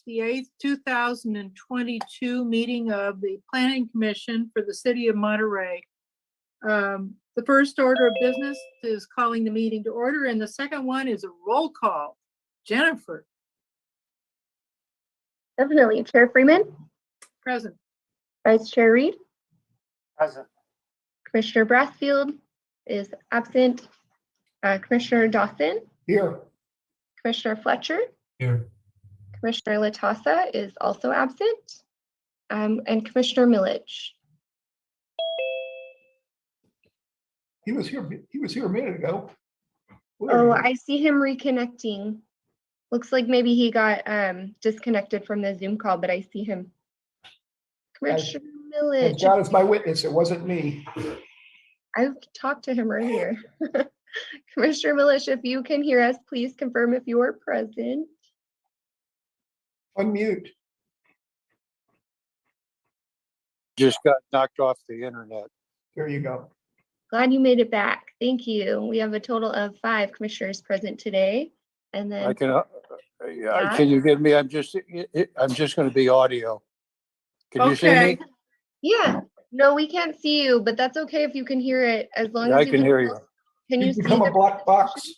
the 8th, 2022 meeting of the Planning Commission for the City of Monterey. The first order of business is calling the meeting to order, and the second one is a roll call. Jennifer. Definitely. Chair Freeman. Present. Vice Chair Reed. Present. Commissioner Brassfield is absent. Commissioner Dawson. Here. Commissioner Fletcher. Here. Commissioner Latassa is also absent. And Commissioner Milich. He was here a minute ago. Oh, I see him reconnecting. Looks like maybe he got disconnected from the Zoom call, but I see him. Commissioner Milich. God is my witness, it wasn't me. I talked to him earlier. Commissioner Milich, if you can hear us, please confirm if you are present. Unmute. Just got knocked off the internet. There you go. Glad you made it back. Thank you. We have a total of 5 commissioners present today. And then I can, can you get me? I'm just going to be audio. Can you see Okay. me? yeah, no, we can't see you, but that's okay if you can hear it as long Yeah, as I can hear you. Can you You see become a the, black box.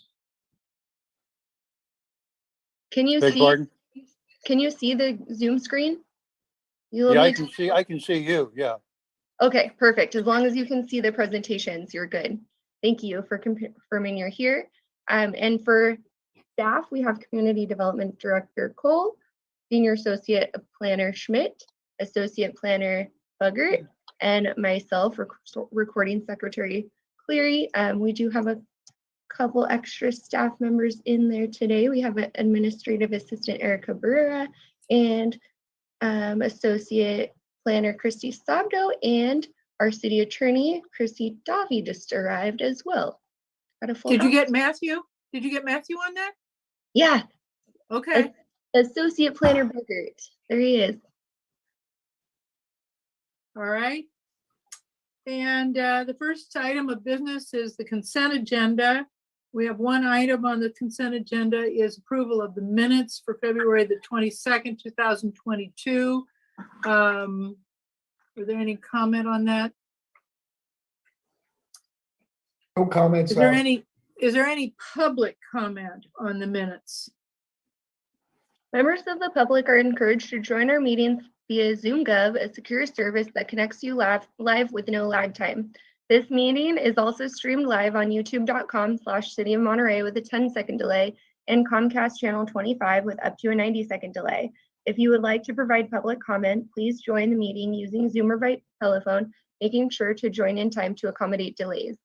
can you Beg see pardon? can you see the Zoom screen? You'll Yeah, need I can see you. Yeah. Okay, perfect. As long as you can see the presentations, you're good. Thank you for confirming you're here. And for staff, we have Community Development Director Cole, Senior Associate Planner Schmidt, Associate Planner Buggert, and myself, Recording Secretary Cleary. We do have a couple extra staff members in there today. We have an Administrative Assistant Erica Barrera and Associate Planner Christy Sabdo, and our City Attorney Christy Davi just arrived as well. Got a full Did you house. get Matthew? Did you get Matthew on that? Yeah, Okay. Associate Planner Buggert. There he is. All right. And the first item of business is the consent agenda. We have one item on the consent agenda is approval of the minutes for February the 22nd, 2022. Were there any comment on that? No comments. Is there any public comment on the minutes? Members of the public are encouraged to join our meetings via ZoomGov, a secure service that connects you live with no lag time. This meeting is also streamed live on youtube.com/City of Monterey with a 10-second delay and Comcast channel 25 with up to a 90-second delay. If you would like to provide public comment, please join the meeting using Zoom or via telephone, making sure to join in time to accommodate delays.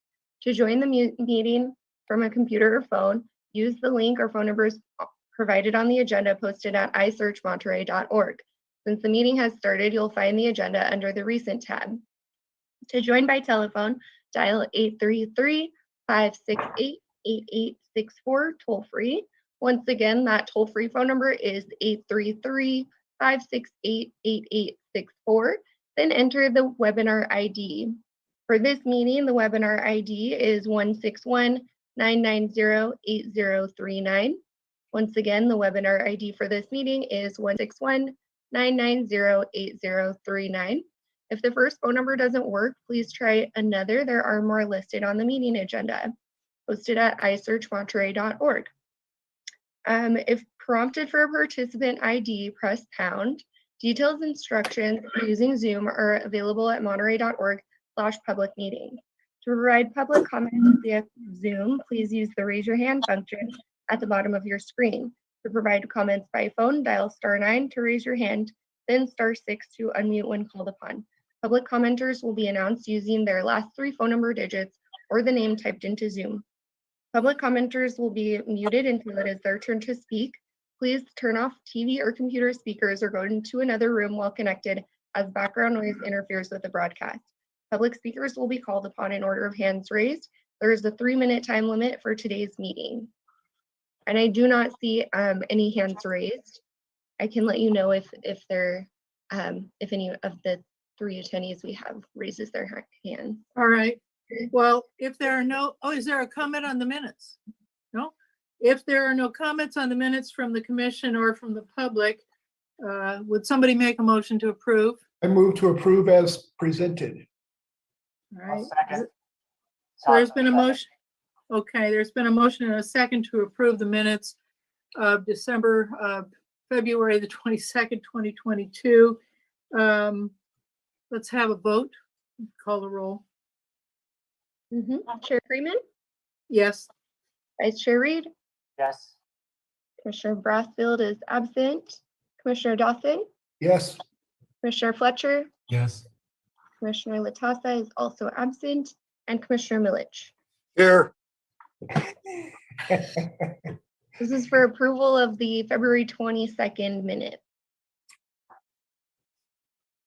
To join the meeting from a computer or phone, use the link or phone numbers provided on the agenda posted at isearchmonterey.org. Since the meeting has started, you'll find the agenda under the Recent tab. To join by telephone, dial 833-568-8864 toll-free. Once again, that toll-free phone number is 833-568-8864. Then enter the webinar ID. For this meeting, the webinar ID is 161-990-8039. Once again, the webinar ID for this meeting is 161-990-8039. If the first phone number doesn't work, please try another. There are more listed on the meeting agenda, posted at isearchmonterey.org. If prompted for a participant ID, press pound. Details instructions for using Zoom are available at monterey.org/public meeting. To provide public comments via Zoom, please use the raise your hand function at the bottom of your screen. To provide comments by phone, dial *9 to raise your hand, then *6 to unmute when called upon. Public commenters will be announced using their last 3 phone number digits or the name typed into Zoom. Public commenters will be muted until it is their turn to speak. Please turn off TV or computer speakers or go into another room while connected, as background noise interferes with the broadcast. Public speakers will be called upon in order of hands raised. There is a 3-minute time limit for today's meeting. And I do not see any hands raised. I can let you know if any of the 3 attendees we have raises their hand. All right. Well, if there are no, is there a comment on the minutes? No? If there are no comments on the minutes from the commission or from the public, Would somebody make a motion to approve? I move to approve as presented. All right. Second. So there's been a motion. Okay, there's been a motion and a second to approve the minutes of February the 22nd, 2022. Let's have a vote. Call the roll. Chair Freeman, Yes. Vice Chair Reed, Yes. Commissioner Brassfield is absent, Commissioner Dawson, Yes. Commissioner Fletcher, Yes. Commissioner Latassa is also absent, and Commissioner Milich. Here, This is for approval of the February 22nd minute.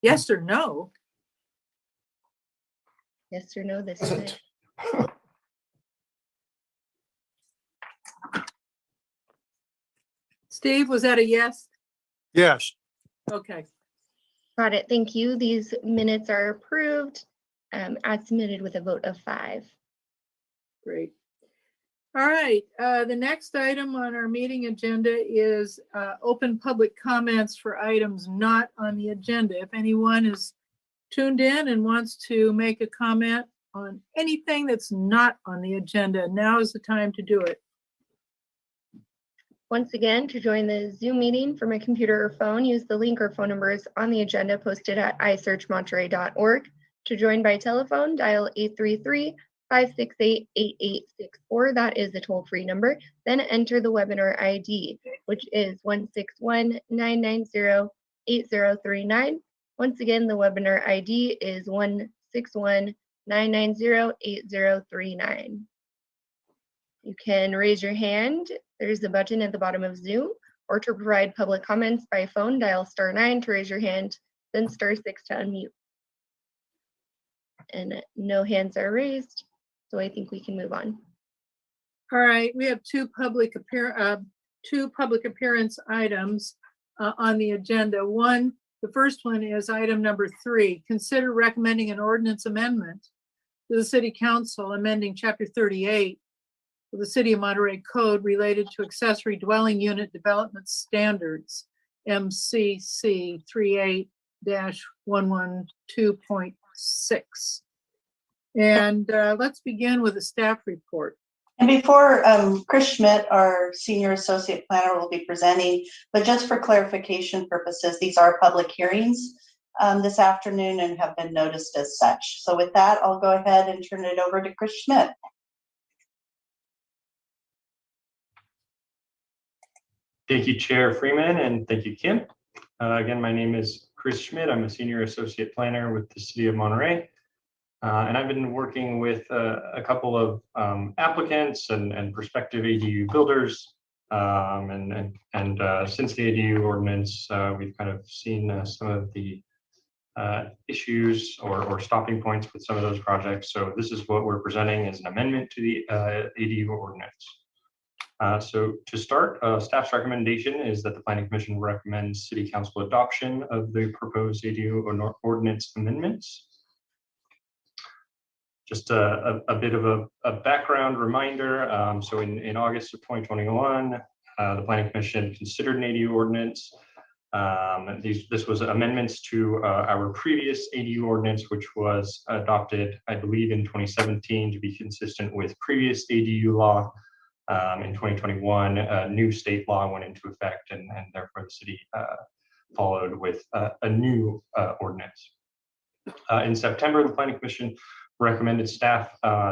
Yes or no? Yes or no, this is it. Steve, was that a yes? yes, Okay. Got it, thank you. These minutes are approved as submitted with a vote of 5. Great. All right, the next item on our meeting agenda is open public comments for items not on the agenda. If anyone is tuned in and wants to make a comment on anything that's not on the agenda, now is the time to do it. Once again, to join the Zoom meeting from a computer or phone, use the link or phone numbers on the agenda posted at isearchmonterey.org. To join by telephone, dial 833-568-8864. That is the toll-free number. Then enter the webinar ID, which is 161-990-8039. Once again, the webinar ID is 161-990-8039. You can raise your hand. There's a button at the bottom of Zoom, or to provide public comments by phone, dial *9 to raise your hand, then *6 to unmute. And no hands are raised, so I think we can move on. All right, we have two public appearance items on the agenda. The first one is item number 3. Consider recommending an ordinance amendment to the City Council amending Chapter 38 of the City of Monterey Code related to accessory dwelling unit development standards, MCC 38-112.6. And let's begin with a staff report. And before Chris Schmidt, our Senior Associate Planner, will be presenting, but just for clarification purposes, these are public hearings this afternoon and have been noticed as such. So with that, I'll go ahead and turn it over to Chris Schmidt. Thank you, Chair Freeman, and thank you, Kim. Again, my name is Chris Schmidt. I'm a Senior Associate Planner with the City of Monterey. And I've been working with a couple of applicants and prospective ADU builders. Since the ADU ordinance, we've kind of seen some of the issues or stopping points with some of those projects. So this is what we're presenting as an amendment to the ADU ordinance. So to start, staff's recommendation is that the Planning Commission recommends City Council adoption of the proposed ADU ordinance amendments. Just a bit of a background reminder. So in August of 2021, the Planning Commission considered an ADU ordinance. This was amendments to our previous ADU ordinance, which was adopted, I believe, in 2017 to be consistent with previous ADU law. In 2021, a new state law went into effect, and therefore the city followed with a new ordinance. In September, the Planning Commission recommended staff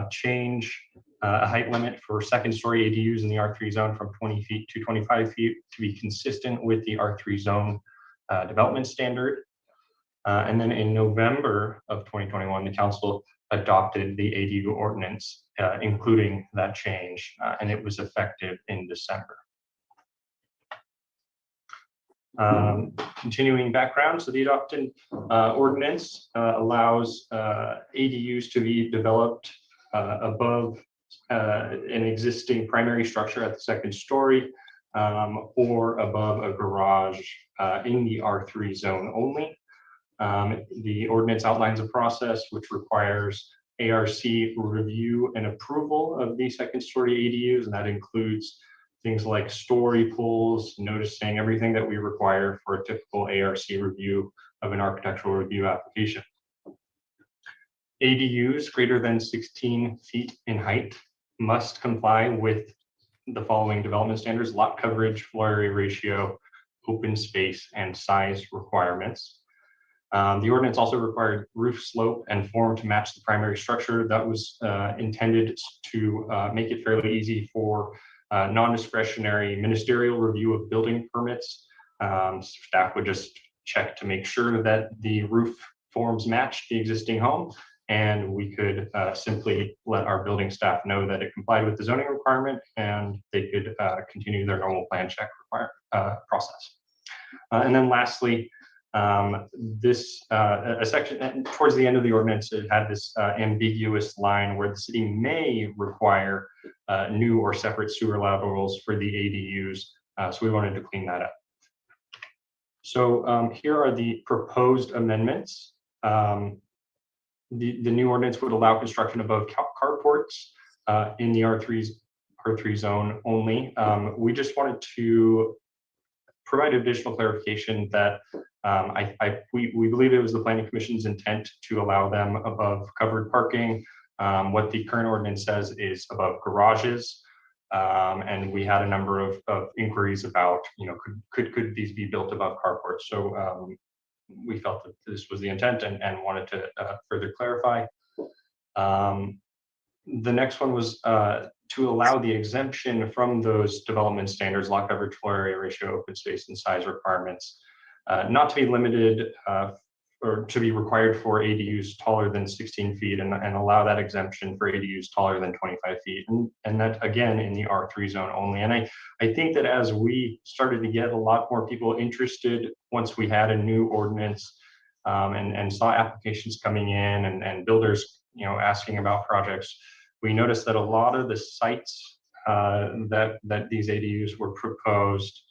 change a height limit for second-story ADUs in the R3 zone from 20 feet to 25 feet to be consistent with the R3 zone development standard. And then in November of 2021, the council adopted the ADU ordinance, including that change, and it was effective in December. Continuing background, so the adopted ordinance allows ADUs to be developed above an existing primary structure at the second story or above a garage in the R3 zone only. The ordinance outlines a process which requires ARC review and approval of the second story ADUs, and that includes things like story pools, noticing, everything that we require for a typical ARC review of an architectural review application. ADUs greater than 16 feet in height must comply with the following development standards: lot coverage, floor area ratio, open space, and size requirements. The ordinance also required roof slope and form to match the primary structure. That was intended to make it fairly easy for non-discretionary ministerial review of building permits. Staff would just check to make sure that the roof forms match the existing home, and we could simply let our building staff know that it complied with the zoning requirement, and they could continue their normal plan check process. And then lastly, a section towards the end of the ordinance, it had this ambiguous line where the city may require new or separate sewer laterals for the ADUs. So we wanted to clean that up. So here are the proposed amendments. The new ordinance would allow construction above carports in the R3 zone only. We just wanted to provide additional clarification that we believe it was the Planning Commission's intent to allow them above covered parking. What the current ordinance says is above garages. And we had a number of inquiries about, could these be built above carports? So we felt that this was the intent and wanted to further clarify. The next one was to allow the exemption from those development standards, lot coverage, floor area ratio, open space, and size requirements, not to be limited or to be required for ADUs taller than 16 feet, and allow that exemption for ADUs taller than 25 feet. And that, again, in the R3 zone only. And I think that as we started to get a lot more people interested, once we had a new ordinance and saw applications coming in and builders, asking about projects, we noticed that a lot of the sites that these ADUs were proposed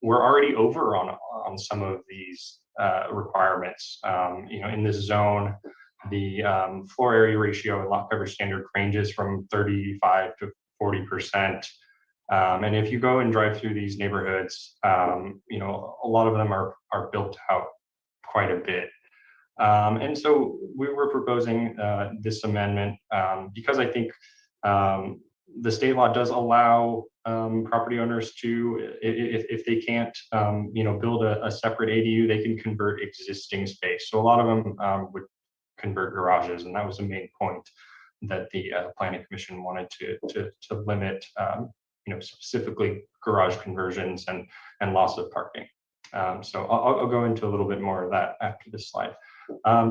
were already over on some of these requirements. In this zone, the floor area ratio and lot coverage standard ranges from 35 to 40%. And if you go and drive through these neighborhoods, a lot of them are built out quite a bit. And so we were proposing this amendment because I think the state law does allow property owners to, if they can't, build a separate ADU, they can convert existing space. So a lot of them would convert garages, and that was the main point that the Planning Commission wanted to limit, specifically garage conversions and loss of parking. So I'll go into a little bit more of that after this slide.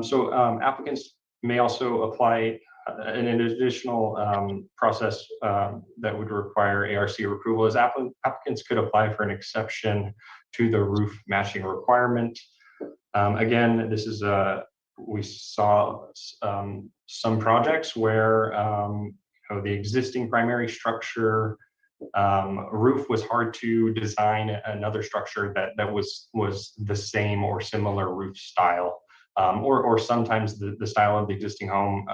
So applicants may also apply an additional process that would require ARC approval, is applicants could apply for an exception to the roof matching requirement. Again, this is we saw some projects where the existing primary structure roof was hard to design another structure that was the same or similar roof style, or sometimes the style of the existing home,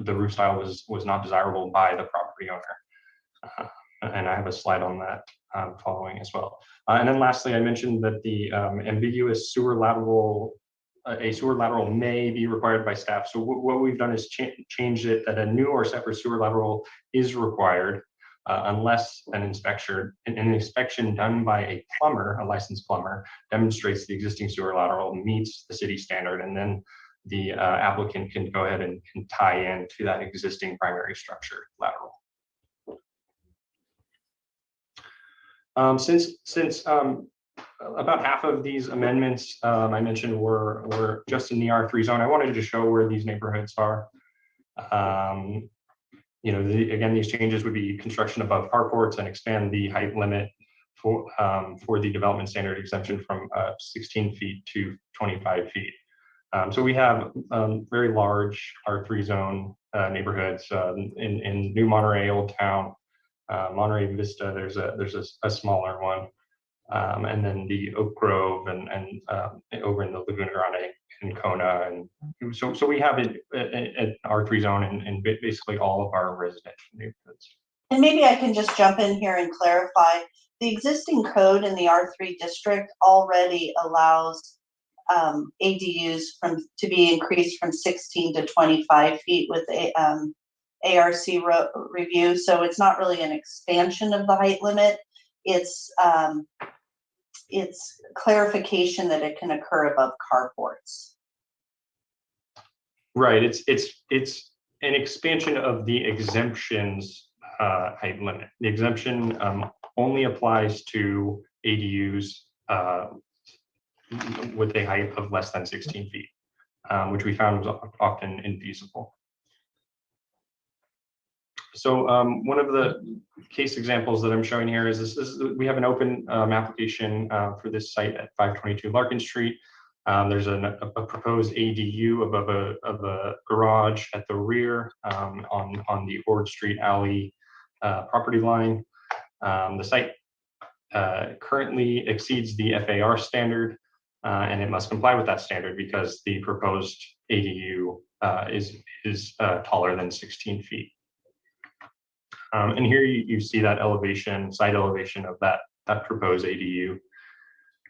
the roof style was not desirable by the property owner. And I have a slide on that following as well. And then lastly, I mentioned that the ambiguous sewer lateral, a sewer lateral may be required by staff. So what we've done is change it that a new or separate sewer lateral is required unless an inspection done by a plumber, a licensed plumber, demonstrates the existing sewer lateral meets the city standard, and then the applicant can go ahead and can tie in to that existing primary structure lateral. Since about half of these amendments I mentioned were just in the R3 zone, I wanted to show where these neighborhoods are. Again, these changes would be construction above carports and expand the height limit for the development standard exemption from 16 feet to 25 feet. So we have very large R3 zone neighborhoods in New Monterey, Old Town, Monterey Vista. There's a smaller one, and then the Oak Grove and over in the Laguna Grande and Kona, and so we have it at R3 zone in basically all of our residential neighborhoods. And maybe I can just jump in here and clarify. The existing code in the R3 district already allows ADUs to be increased from 16 to 25 feet with a ARC review. So it's not really an expansion of the height limit. It's clarification that it can occur above carports. Right. It's an expansion of the exemptions height limit. The exemption only applies to ADUs with a height of less than 16 feet, which we found was often infeasible. So one of the case examples that I'm showing here is we have an open application for this site at 522 Larkin Street. There's a proposed ADU above a garage at the rear on the Ord Street Alley property line. The site currently exceeds the FAR standard, and it must comply with that standard because the proposed ADU is taller than 16 feet. And here you see that elevation, side elevation of that proposed ADU.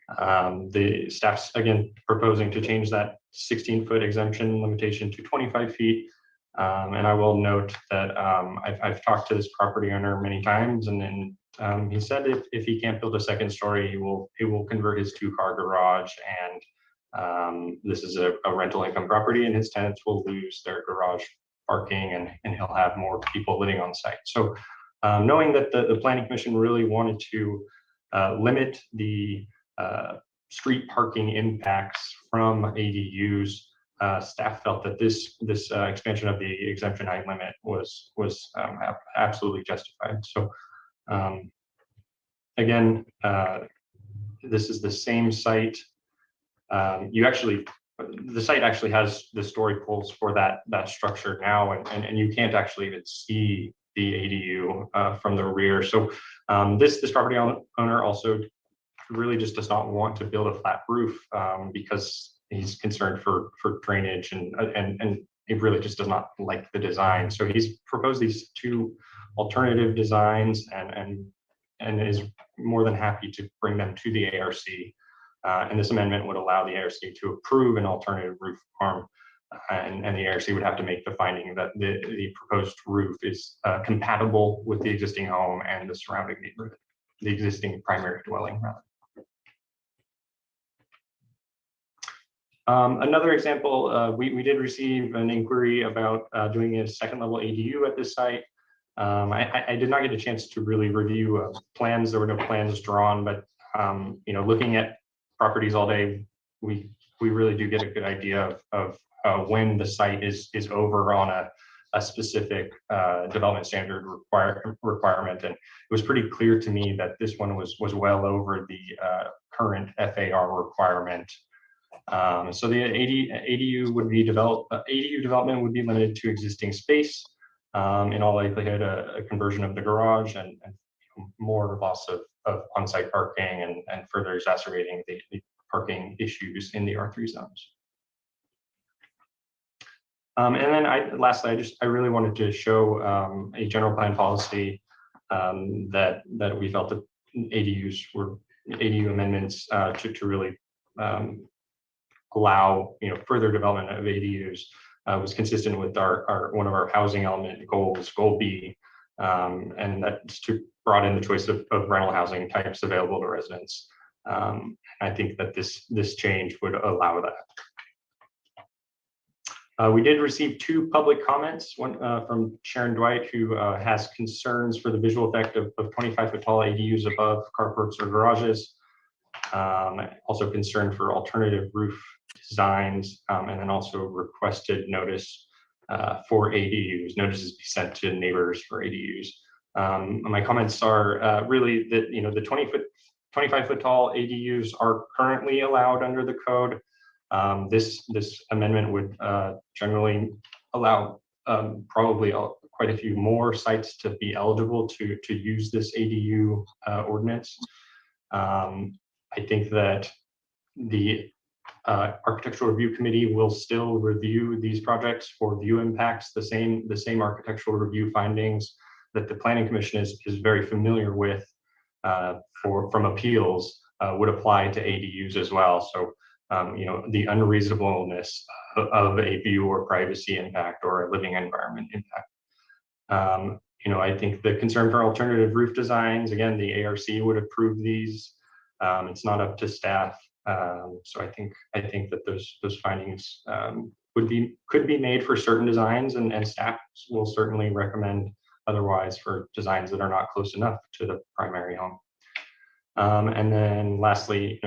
The staff's again proposing to change that 16-foot exemption limitation to 25 feet. And I will note that I've talked to this property owner many times, and then he said if he can't build a second story, he will convert his 2-car garage, and this is a rental income property, and his tenants will lose their garage parking, and he'll have more people living on site. So knowing that the Planning Commission really wanted to limit the street parking impacts from ADUs, staff felt that this expansion of the exemption height limit was absolutely justified. So again, this is the same site. The site actually has the story poles for that structure now, and you can't actually even see the ADU from the rear. So this property owner also really just does not want to build a flat roof because he's concerned for drainage, and he really just does not like the design. So he's proposed these 2 alternative designs and is more than happy to bring them to the ARC. And this amendment would allow the ARC to approve an alternative roof form, and the ARC would have to make the finding that the proposed roof is compatible with the existing home and the surrounding neighborhood, the existing primary dwelling, rather. Another example, we did receive an inquiry about doing a second-level ADU at this site. I did not get a chance to really review plans. There were no plans drawn, but looking at properties all day, we really do get a good idea of when the site is over on a specific development standard requirement, and it was pretty clear to me that this one was well over the current FAR requirement. So the ADU would be ADU development would be limited to existing space, in all likelihood a conversion of the garage, and more loss of on-site parking, and further exacerbating the parking issues in the R3 zones. And then lastly, I really wanted to show a general plan policy that we felt that ADU amendments to really allow further development of ADUs was consistent with our one of our housing element goals, goal B, and that's to broaden the choice of rental housing types available to residents. I think that this change would allow that. We did receive 2 public comments, one from Sharon Dwight, who has concerns for the visual effect of 25-foot tall ADUs above carports or garages. Also concerned for alternative roof designs, and then also requested notice for ADUs. Notices be sent to neighbors for ADUs. My comments are really that the 25-foot tall ADUs are currently allowed under the code. This amendment would generally allow probably quite a few more sites to be eligible to use this ADU ordinance. I think that the Architectural Review Committee will still review these projects for view impacts, the same architectural review findings that the Planning Commission is very familiar with from appeals would apply to ADUs as well. So, the unreasonableness of a view or privacy impact or a living environment impact. I think the concern for alternative roof designs, again, the ARC would approve these. It's not up to staff. So I think that those findings could be made for certain designs, and staff will certainly recommend otherwise for designs that are not close enough to the primary home. And then lastly,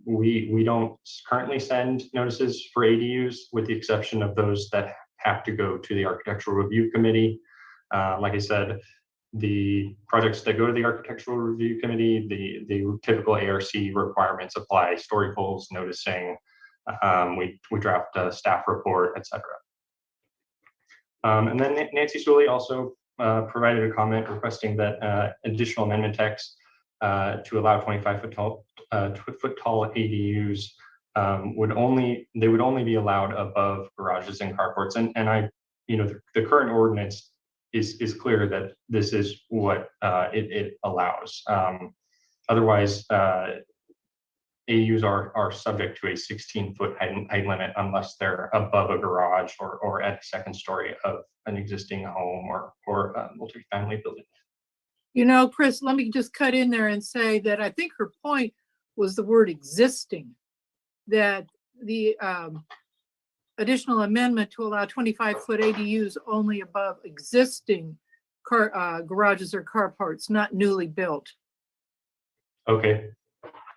we don't currently send notices for ADUs, with the exception of those that have to go to the Architectural Review Committee. Like I said, the projects that go to the Architectural Review Committee, the typical ARC requirements apply: story poles, noticing, we draft a staff report, etc. And then Nancy Sully also provided a comment requesting that additional amendment text to allow 25-foot tall ADUs would only be allowed above garages and carports. And I, the current ordinance is clear that this is what it allows. Otherwise, ADUs are subject to a 16-foot height limit unless they're above a garage or at the second story of an existing home or a multifamily building. Chris, let me just cut in there and say that I think her point was the word existing, that the additional amendment to allow 25-foot ADUs only above existing garages or carports, not newly built. Okay,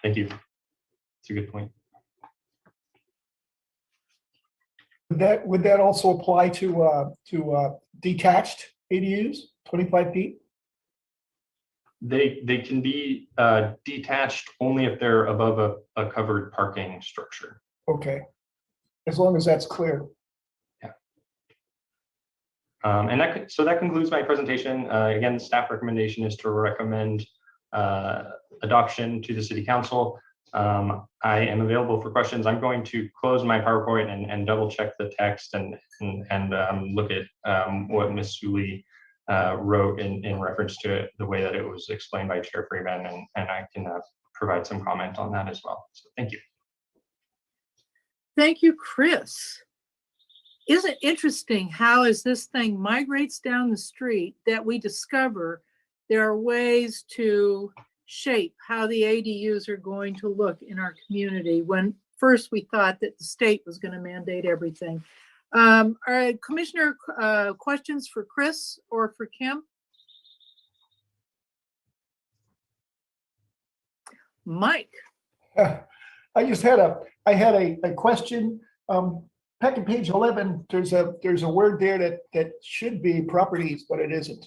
thank you. That's a good point. Would that also apply to detached ADUs, 25 feet? They can be detached only if they're above a covered parking structure. Okay, as long as that's clear. Yeah. And that concludes my presentation. Again, the staff recommendation is to recommend adoption to the City Council. I am available for questions. I'm going to close my PowerPoint and double check the text and look at what Ms. Sully wrote in reference to the way that it was explained by Chair Freeman, and I can provide some comment on that as well. So thank you. Thank you, Chris. Isn't it interesting how, as this thing migrates down the street, that we discover there are ways to shape how the ADUs are going to look in our community, when first we thought that the state was going to mandate everything. All right, Commissioner, questions for Chris or for Kim? Mike. I had a question. Back on page 11, there's a word there that should be properties, but it isn't.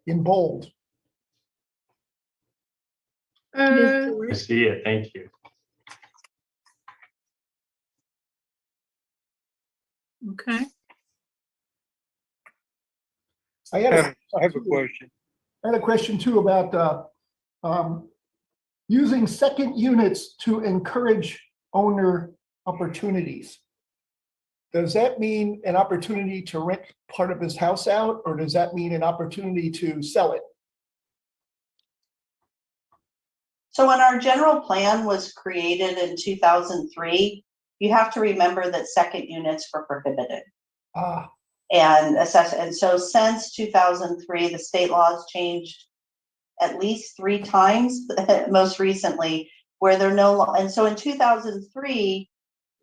In bold. I see it. Thank you. Okay. I have a question. I had a question too about using second units to encourage owner opportunities. Does that mean an opportunity to rent part of his house out, or does that mean an opportunity to sell it? So when our general plan was created in 2003, you have to remember that second units were prohibited. And so since 2003, the state laws changed at least 3 times, most recently, where they're no longer. And so in 2003,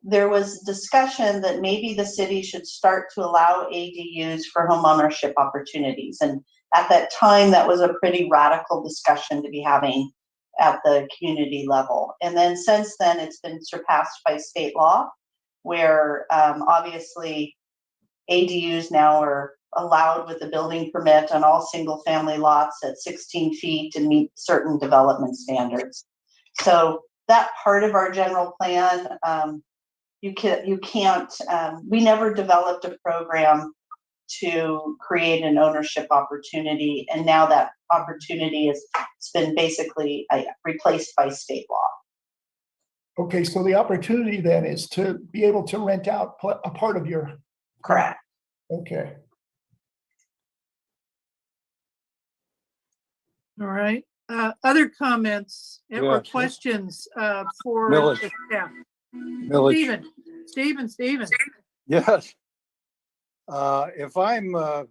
there was discussion that maybe the city should start to allow ADUs for homeownership opportunities. And at that time, that was a pretty radical discussion to be having at the community level. And then since then, it's been surpassed by state law, where obviously ADUs now are allowed with a building permit on all single family lots at 16 feet to meet certain development standards. So that part of our general plan, we never developed a program to create an ownership opportunity. And now that opportunity it's been basically replaced by state law. Okay, so the opportunity then is to be able to rent out a part of your Correct. Okay. All right. Other comments or Yes. questions for Milledge. the staff? Millage. Stephen. Yes. If I'm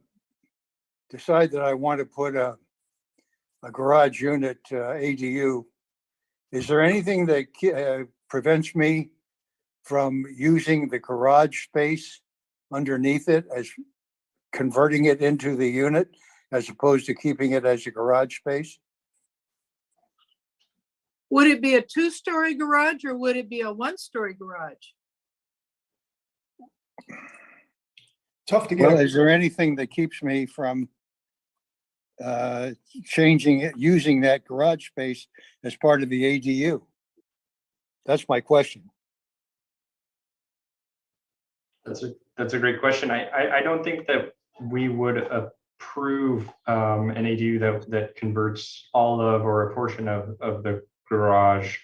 decide that I want to put a garage unit ADU, is there anything that prevents me from using the garage space underneath it as converting it into the unit as opposed to keeping it as a garage space? Would it be a 2-story garage or would it be a 1-story garage? Tough to get. Well, is there anything that keeps me from changing it, using that garage space as part of the ADU? That's my question. That's a great question. I don't think that we would approve an ADU that converts all of or a portion of the garage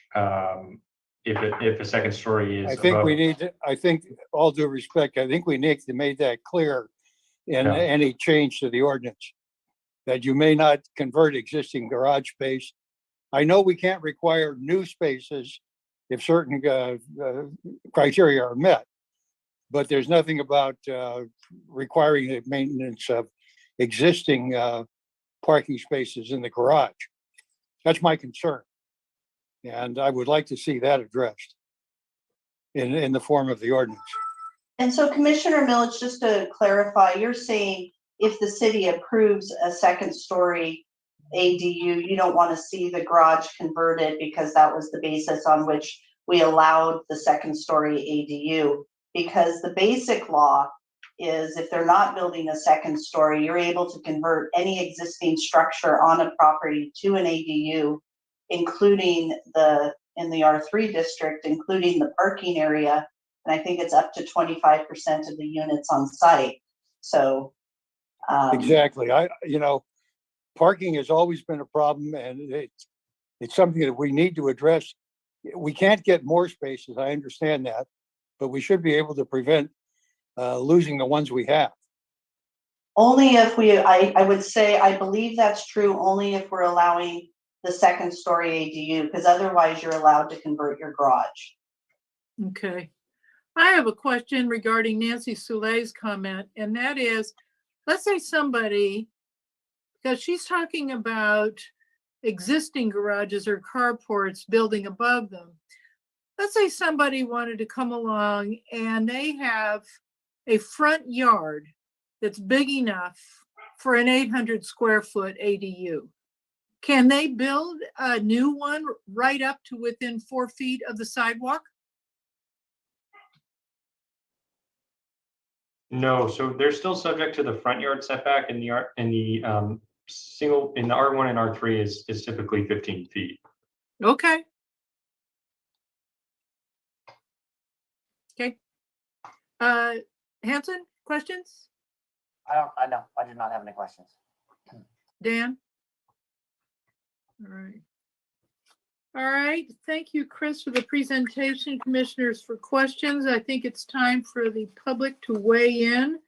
if a second story is I think above. we need to, I think, all due respect, I think we need to make that clear in Yeah. any change to the ordinance, that you may not convert existing garage space. I know we can't require new spaces if certain criteria are met, but there's nothing about requiring the maintenance of existing parking spaces in the garage. That's my concern. And I would like to see that addressed in the form of the ordinance. And so Commissioner Millich, just to clarify, you're saying if the city approves a second story ADU, you don't want to see the garage converted because that was the basis on which we allowed the second story ADU. Because the basic law is if they're not building a second story, you're able to convert any existing structure on a property to an ADU, including in the R3 district, including the parking area. And I think it's up to 25% of the units on site. So. Exactly. Parking has always been a problem, and it's something that we need to address. We can't get more spaces. I understand that, but we should be able to prevent losing the ones we have. Only if I would say, I believe that's true only if we're allowing the second story ADU, because otherwise you're allowed to convert your garage. Okay. I have a question regarding Nancy Soule's comment, and that is, let's say somebody, because she's talking about existing garages or carports building above them. Let's say somebody wanted to come along and they have a front yard that's big enough for an 800 square foot ADU. Can they build a new one right up to within 4 feet of the sidewalk? No, so they're still subject to the front yard setback in the R1 and R3 is typically 15 feet. Okay. Okay. Hanson, questions? I do not have any questions. Dan? All right. All right. Thank you, Chris, for the presentation. Commissioners, for questions. I think it's time for the public to weigh in.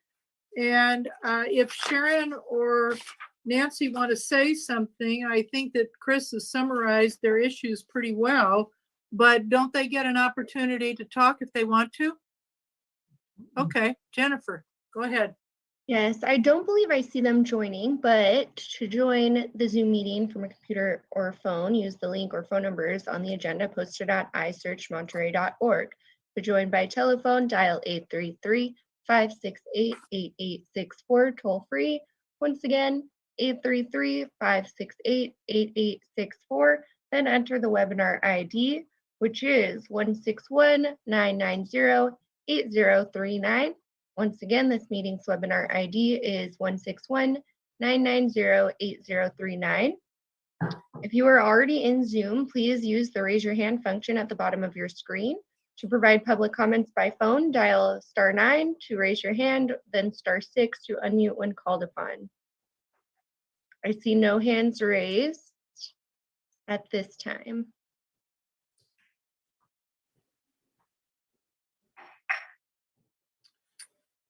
And if Sharon or Nancy want to say something, I think that Chris has summarized their issues pretty well, but don't they get an opportunity to talk if they want to? Okay, Jennifer, go ahead. Yes, I don't believe I see them joining, but to join the Zoom meeting from a computer or phone, use the link or phone numbers on the agenda posted at isearchmonterey.org. To join by telephone, dial 833-568-8864 toll free. Once again, 833-568-8864, then enter the webinar ID, which is 161-990-8039. Once again, this meeting's webinar ID is 161-990-8039. If you are already in Zoom, please use the raise your hand function at the bottom of your screen. To provide public comments by phone, dial *9 to raise your hand, then *6 to unmute when called upon. I see no hands raised at this time.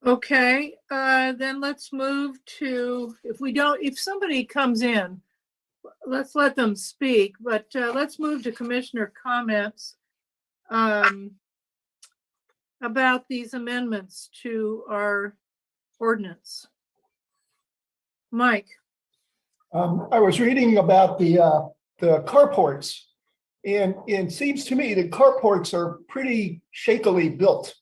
Okay, then let's move to, if somebody comes in, let's let them speak, but let's move to commissioner comments about these amendments to our ordinance. Mike. I was reading about the carports, and it seems to me that carports are pretty shakily built.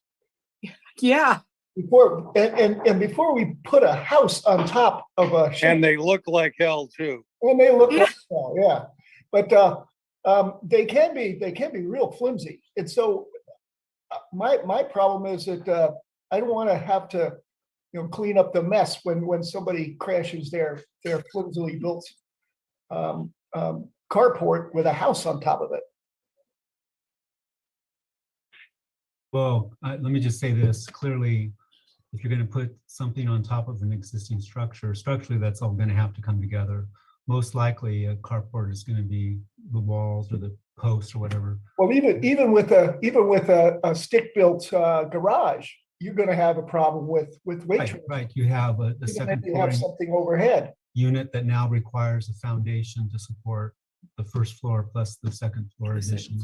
Yeah. And before we put a house on top of a. And they look like hell too. And they look like hell, yeah. But they can be real flimsy. And so my problem is that I don't want to have to, clean up the mess when somebody crashes their flimsily built carport with a house on top of it. Well, let me just say this clearly. If you're going to put something on top of an existing structure, structurally, that's all going to have to come together. Most likely, a carport is going to be the walls or the posts or whatever. Well, even with a stick-built garage, you're going to have a problem with weight. Right. You have a second floor something overhead unit that now requires a foundation to support the first floor plus the second floor addition.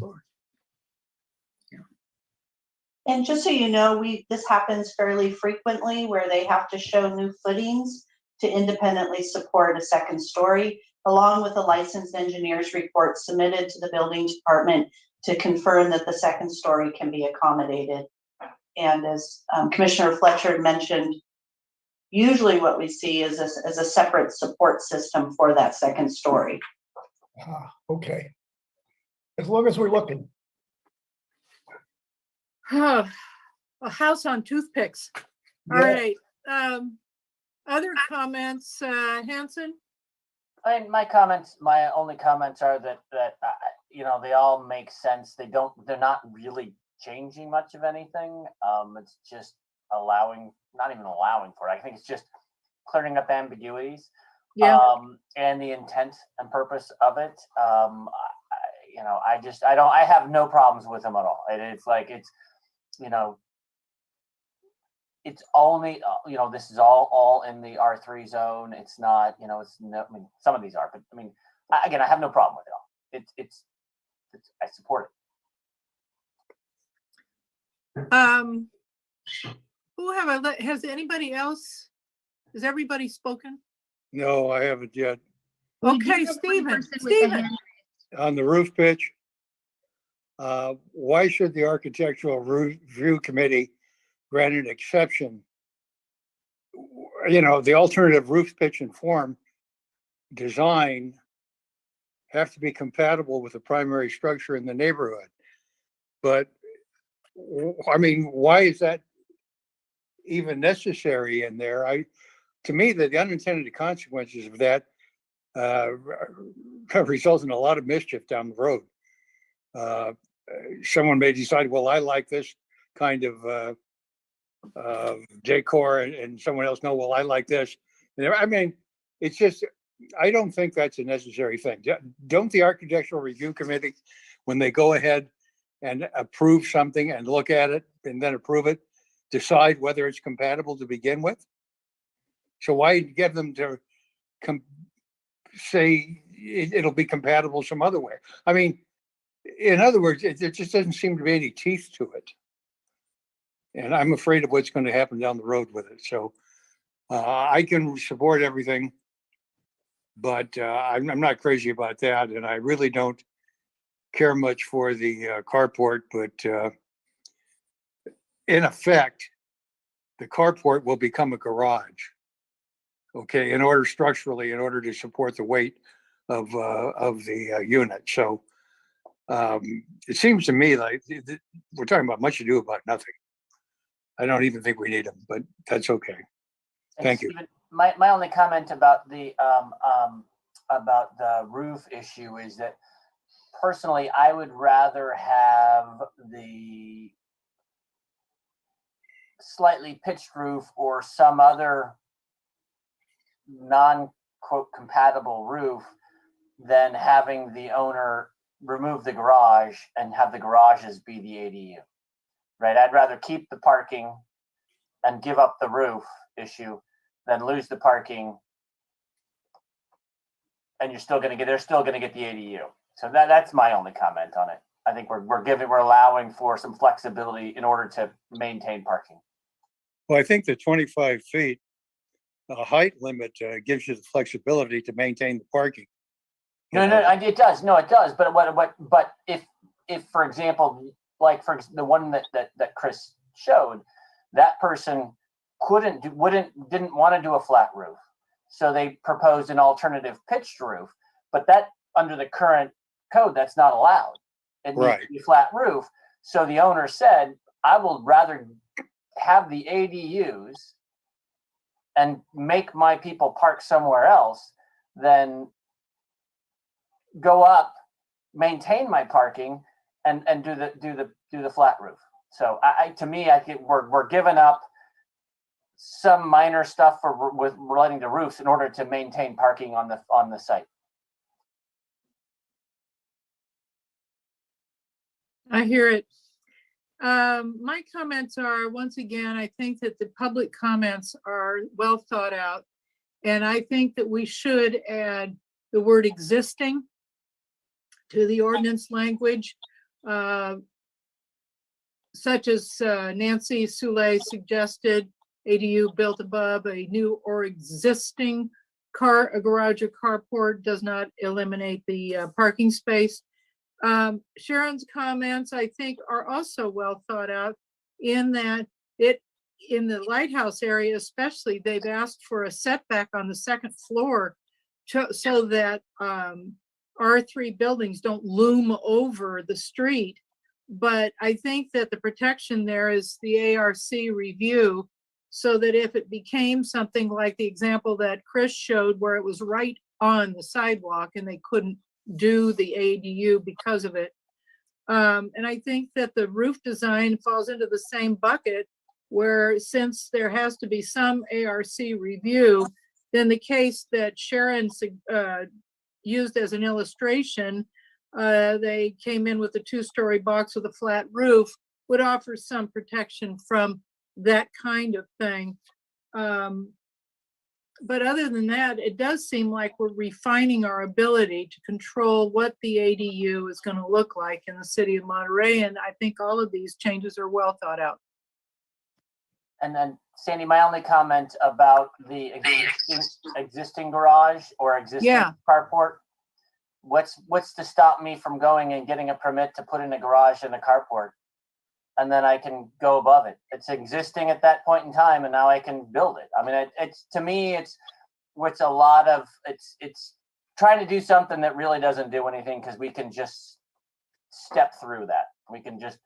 And just so you know, this happens fairly frequently where they have to show new footings to independently support a second story, along with a licensed engineer's report submitted to the building department to confirm that the second story can be accommodated. And as Commissioner Fletcher mentioned, usually what we see is a separate support system for that second story. Okay. As long as we're looking. A house on toothpicks. All right. Other comments, Hanson? My only comments are that they all make sense. They're not really changing much of anything. It's just not even allowing for it. I think it's just clearing up ambiguities. Yeah. And the intent and purpose of it. I have no problems with them at all. It's only, this is all in the R3 zone. It's not, some of these are, but I have no problem with it all. I support it. Has anybody else, has everybody spoken? No, I haven't yet. Okay, Stephen. On the roof pitch, why should the Architectural Review Committee grant an exception? The alternative roof pitch and form design have to be compatible with the primary structure in the neighborhood. But why is that even necessary in there? To me, the unintended consequences of that result in a lot of mischief down the road. Someone may decide, well, I like this kind of decor, and someone else, no, well, I like this. It's just, I don't think that's a necessary thing. Don't the Architectural Review Committee, when they go ahead and approve something and look at it and then approve it, decide whether it's compatible to begin with? So why get them to say it'll be compatible some other way? In other words, there just doesn't seem to be any teeth to it. And I'm afraid of what's going to happen down the road with it. So I can support everything, but I'm not crazy about that. And I really don't care much for the carport, but in effect, the carport will become a garage. Okay, structurally, in order to support the weight of the unit. So it seems to me like we're talking about much ado about nothing. I don't even think we need them, but that's okay. Thank you. My only comment about the roof issue is that personally, I would rather have the slightly pitched roof or some other non-quote compatible roof than having the owner remove the garage and have the garages be the ADU. Right? I'd rather keep the parking and give up the roof issue than lose the parking. And they're still going to get the ADU. So that's my only comment on it. I think we're allowing for some flexibility in order to maintain parking. Well, I think the 25 feet height limit gives you the flexibility to maintain the parking. No, it does. No, it does. But if for example, like for the one that Chris showed, that person didn't want to do a flat roof, so they proposed an alternative pitched roof. But that under the current code, that's not allowed. It needs to be a flat roof. So the owner said, I will rather have the ADUs and make my people park somewhere else than go up, maintain my parking, and do the flat roof. So to me, I think we're giving up some minor stuff with relating to roofs in order to maintain parking on the site. I hear it. My comments are, once again, I think that the public comments are well thought out. And I think that we should add the word existing to the ordinance language, such as Nancy Soule suggested, ADU built above a new or existing a garage or carport does not eliminate the parking space. Sharon's comments, I think, are also well thought out in that in the lighthouse area especially, they've asked for a setback on the second floor so that R3 buildings don't loom over the street. But I think that the protection there is the ARC review, so that if it became something like the example that Chris showed where it was right on the sidewalk and they couldn't do the ADU because of it. And I think that the roof design falls into the same bucket where, since there has to be some ARC review, then the case that Sharon used as an illustration, they came in with a 2-story box with a flat roof, would offer some protection from that kind of thing. But other than that, it does seem like we're refining our ability to control what the ADU is going to look like in the city of Monterey. And I think all of these changes are well thought out. And then, Sandy, my only comment about the existing garage or existing carport, what's to stop me from going and getting a permit to put in a garage and a carport? And then I can go above it. It's existing at that point in time, and now I can build it. I mean, it's to me, it's a lot of it's trying to do something that really doesn't do anything, because we can just step through that. We can just,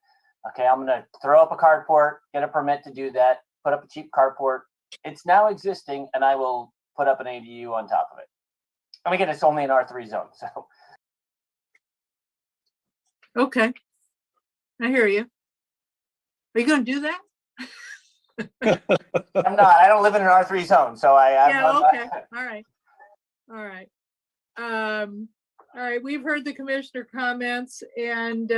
okay, I'm gonna throw up a carport, get a permit to do that, put up a cheap carport. It's now existing, and I will put up an ADU on top of it. And again, it's only an R3 zone, so. Okay, I hear you. Are you going to do that? I'm not. I don't live in an R3 zone, so okay. All right. All right. We've heard the commissioner comments, and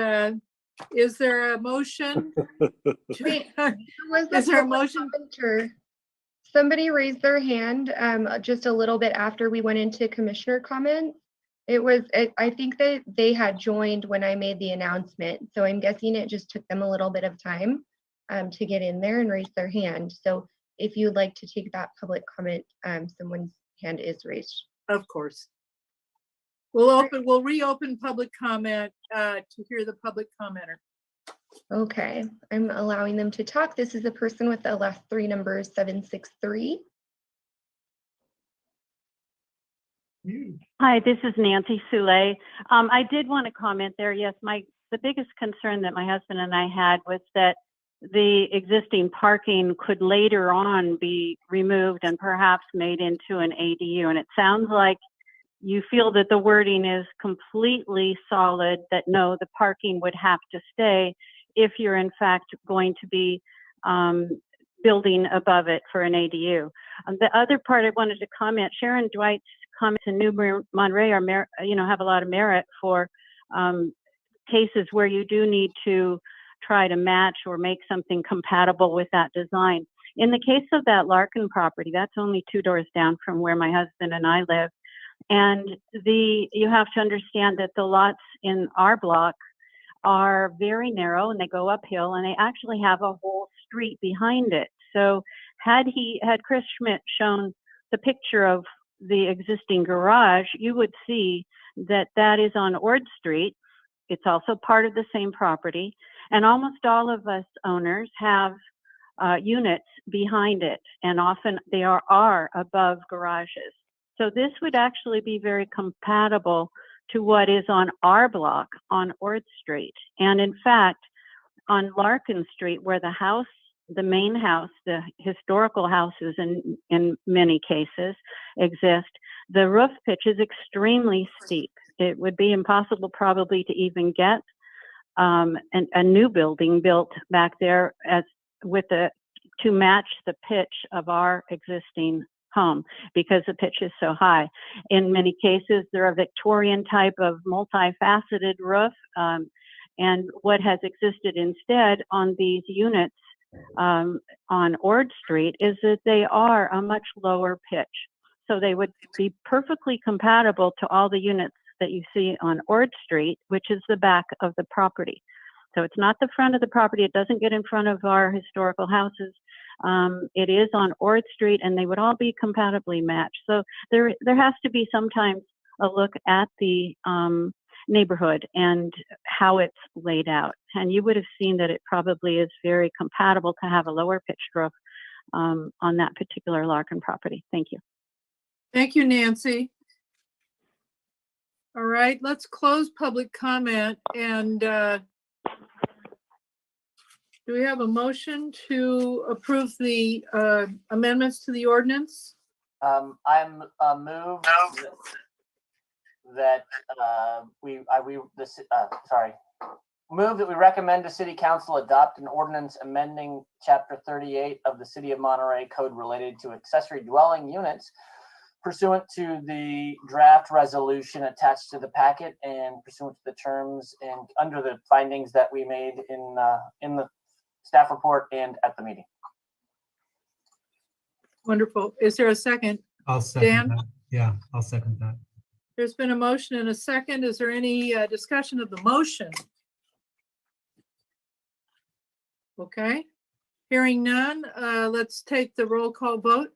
is there a motion? Is there a motion? Somebody raised their hand just a little bit after we went into commissioner comments. I think that they had joined when I made the announcement. So I'm guessing it just took them a little bit of time to get in there and raise their hand. So if you'd like to take that public comment, someone's hand is raised. Of course. We'll reopen public comment to hear the public commenter. Okay, I'm allowing them to talk. This is the person with the last 3 numbers, 763. Hi, this is Nancy Soule. I did want to comment there. Yes, the biggest concern that my husband and I had was that the existing parking could later on be removed and perhaps made into an ADU. And it sounds like you feel that the wording is completely solid, that no, the parking would have to stay if you're in fact going to be building above it for an ADU. The other part I wanted to comment, Sharon Dwight's comments in New Monterey are, have a lot of merit for cases where you do need to try to match or make something compatible with that design. In the case of that Larkin property, that's only 2 doors down from where my husband and I live. And you have to understand that the lots in our block are very narrow and they go uphill, and they actually have a whole street behind it. So had Chris Schmidt shown the picture of the existing garage, you would see that that is on Ord Street. It's also part of the same property, and almost all of us owners have units behind it, and often they are above garages. So this would actually be very compatible to what is on our block on Ord Street. And in fact, on Larkin Street, where the main house, the historical houses in many cases exist, the roof pitch is extremely steep. It would be impossible probably to even get a new building built back there to match the pitch of our existing home, because the pitch is so high. In many cases, they're a Victorian type of multifaceted roof. And what has existed instead on these units on Ord Street is that they are a much lower pitch. So they would be perfectly compatible to all the units that you see on Ord Street, which is the back of the property. So it's not the front of the property. It doesn't get in front of our historical houses. It is on Ord Street, and they would all be compatibly matched. So there has to be sometimes a look at the neighborhood and how it's laid out. And you would have seen that it probably is very compatible to have a lower pitched roof on that particular Larkin property. Thank you. Thank you, Nancy. All right, let's close public comment. And do we have a motion to approve the amendments to the ordinance? I'm moved that move that we recommend the city council adopt an ordinance amending chapter 38 of the City of Monterey Code related to accessory dwelling units pursuant to the draft resolution attached to the packet and pursuant to the terms and under the findings that we made in the staff report and at the meeting. Wonderful. Is there a second? I'll second Dan? that. Yeah, I'll second that. There's been a motion and a second. Is there any discussion of the motion? Okay. Hearing none, let's take the roll call vote.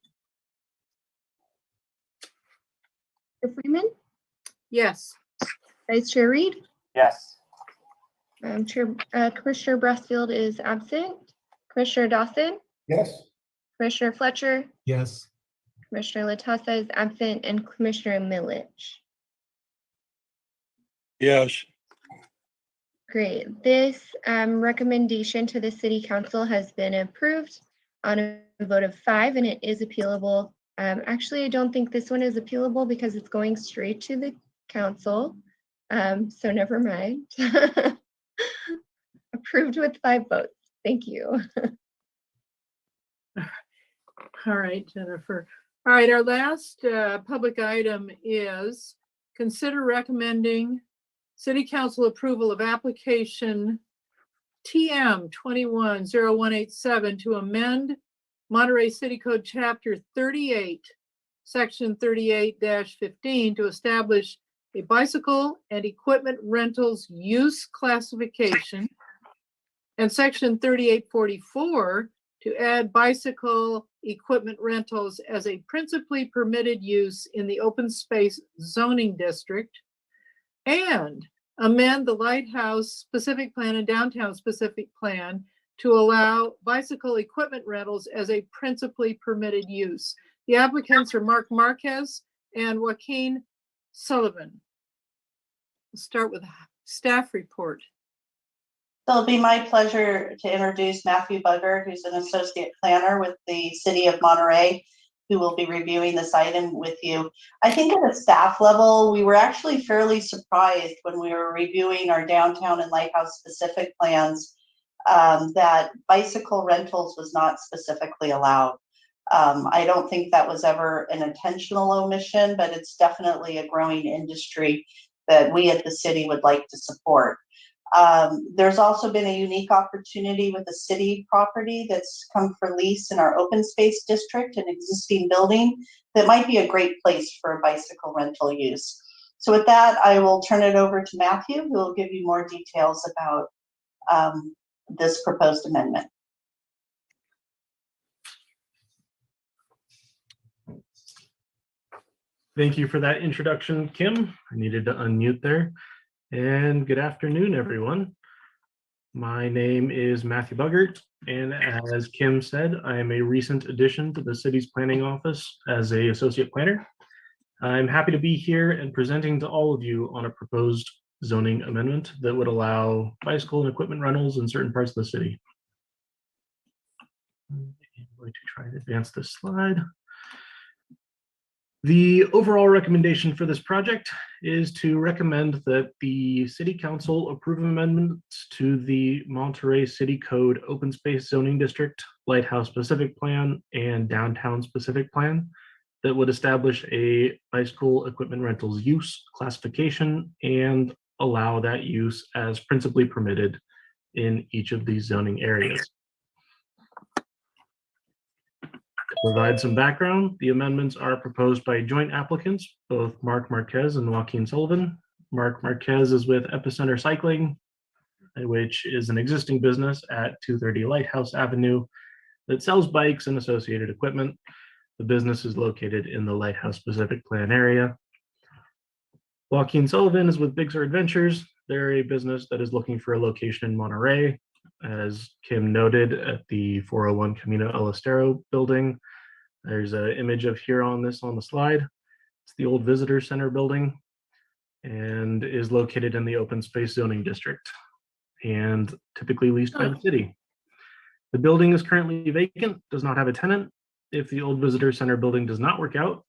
Chair Freeman, Yes. Vice Chair Reed, Yes. Commissioner Brassfield is absent. Commissioner Dawson, Yes. Commissioner Fletcher, Yes. Commissioner Latassa is absent, and Commissioner Milich. Yes. Great. This recommendation to the City Council has been approved on a vote of 5, and it is appealable. Actually, I don't think this one is appealable because it's going straight to the council. So never mind. Approved with 5 votes. Thank you. All right, Jennifer. All right, our last public item is consider recommending City Council approval of application TM 210187 to amend Monterey City Code Chapter 38, Section 38-15 to establish a bicycle and equipment rentals use classification, and Section 3844 to add bicycle equipment rentals as a principally permitted use in the open space zoning district, and amend the Lighthouse specific plan and downtown specific plan to allow bicycle equipment rentals as a principally permitted use. The applicants are Mark Marquez and Joaquin Sullivan. We'll start with a staff report. So it'll be my pleasure to introduce Matthew Bugger, who's an associate planner with the City of Monterey, who will be reviewing this item with you. I think at a staff level, we were actually fairly surprised when we were reviewing our downtown and lighthouse specific plans that bicycle rentals was not specifically allowed. I don't think that was ever an intentional omission, but it's definitely a growing industry that we at the city would like to support. There's also been a unique opportunity with a city property that's come for lease in our open space district, an existing building that might be a great place for a bicycle rental use. So with that, I will turn it over to Matthew, who will give you more details about this proposed amendment. Thank you for that introduction, Kim. I needed to unmute there. And good afternoon, everyone. My name is Matthew Buggart, and as Kim said, I am a recent addition to the city's planning office as an associate planner. I'm happy to be here and presenting to all of you on a proposed zoning amendment that would allow bicycle and equipment rentals in certain parts of the city. I'm going to try and advance this slide. The overall recommendation for this project is to recommend that the City Council approve amendments to the Monterey City Code Open Space Zoning District, Lighthouse Specific Plan, and Downtown Specific Plan that would establish a bicycle equipment rentals use classification and allow that use as principally permitted in each of these zoning areas. To provide some background, the amendments are proposed by joint applicants, both Mark Marquez and Joaquin Sullivan. Mark Marquez is with Epicenter Cycling, which is an existing business at 230 Lighthouse Avenue that sells bikes and associated equipment. The business is located in the Lighthouse Specific Plan area. Joaquin Sullivan is with Big Sur Adventures. They're a business that is looking for a location in Monterey. As Kim noted, at the 401 Camino El Estero building. There's an image of here on the slide. It's the old visitor center building and is located in the open space zoning district and typically leased by the city. The building is currently vacant, does not have a tenant. If the old visitor center building does not work out,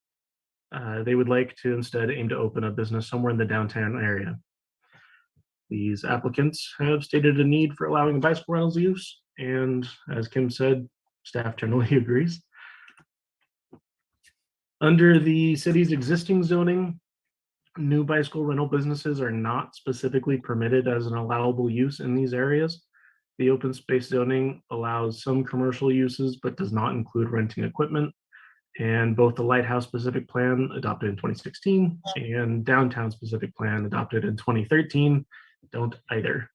they would like to instead aim to open a business somewhere in the downtown area. These applicants have stated a need for allowing bicycle rentals use, and as Kim said, staff generally agrees. Under the city's existing zoning, new bicycle rental businesses are not specifically permitted as an allowable use in these areas. The open space zoning allows some commercial uses, but does not include renting equipment. And both the Lighthouse Specific Plan adopted in 2016 and Downtown Specific Plan adopted in 2013 don't either.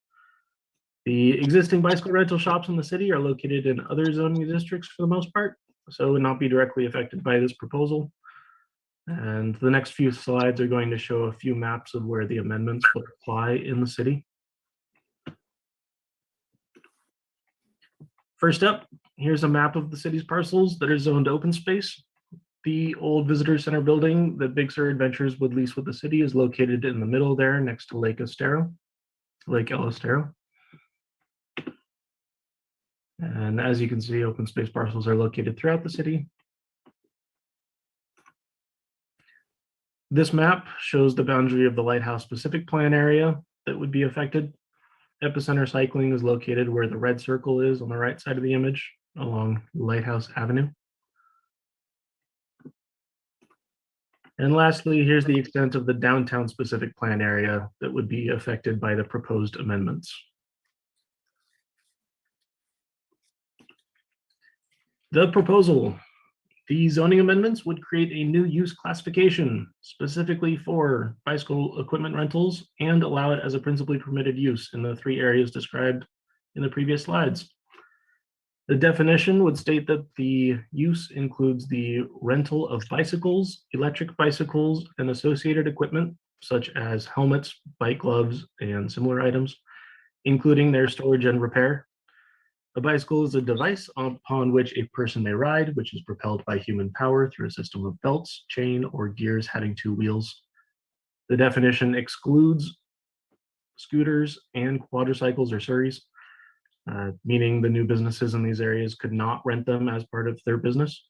The existing bicycle rental shops in the city are located in other zoning districts for the most part, so would not be directly affected by this proposal. And the next few slides are going to show a few maps of where the amendments would apply in the city. First up, here's a map of the city's parcels that are zoned open space. The old visitor center building that Big Sur Adventures would lease with the city is located in the middle there next to Lake El Estero. And as you can see, open space parcels are located throughout the city. This map shows the boundary of the Lighthouse Specific Plan area that would be affected. Epicenter Cycling is located where the red circle is on the right side of the image along Lighthouse Avenue. And lastly, here's the extent of the Downtown Specific Plan area that would be affected by the proposed amendments. The proposal. The zoning amendments would create a new use classification specifically for bicycle equipment rentals and allow it as a principally permitted use in the three areas described in the previous slides. The definition would state that the use includes the rental of bicycles, electric bicycles, and associated equipment, such as helmets, bike gloves, and similar items, including their storage and repair. A bicycle is a device upon which a person may ride, which is propelled by human power through a system of belts, chain, or gears having two wheels. The definition excludes scooters and quadricycles or surreys, meaning the new businesses in these areas could not rent them as part of their business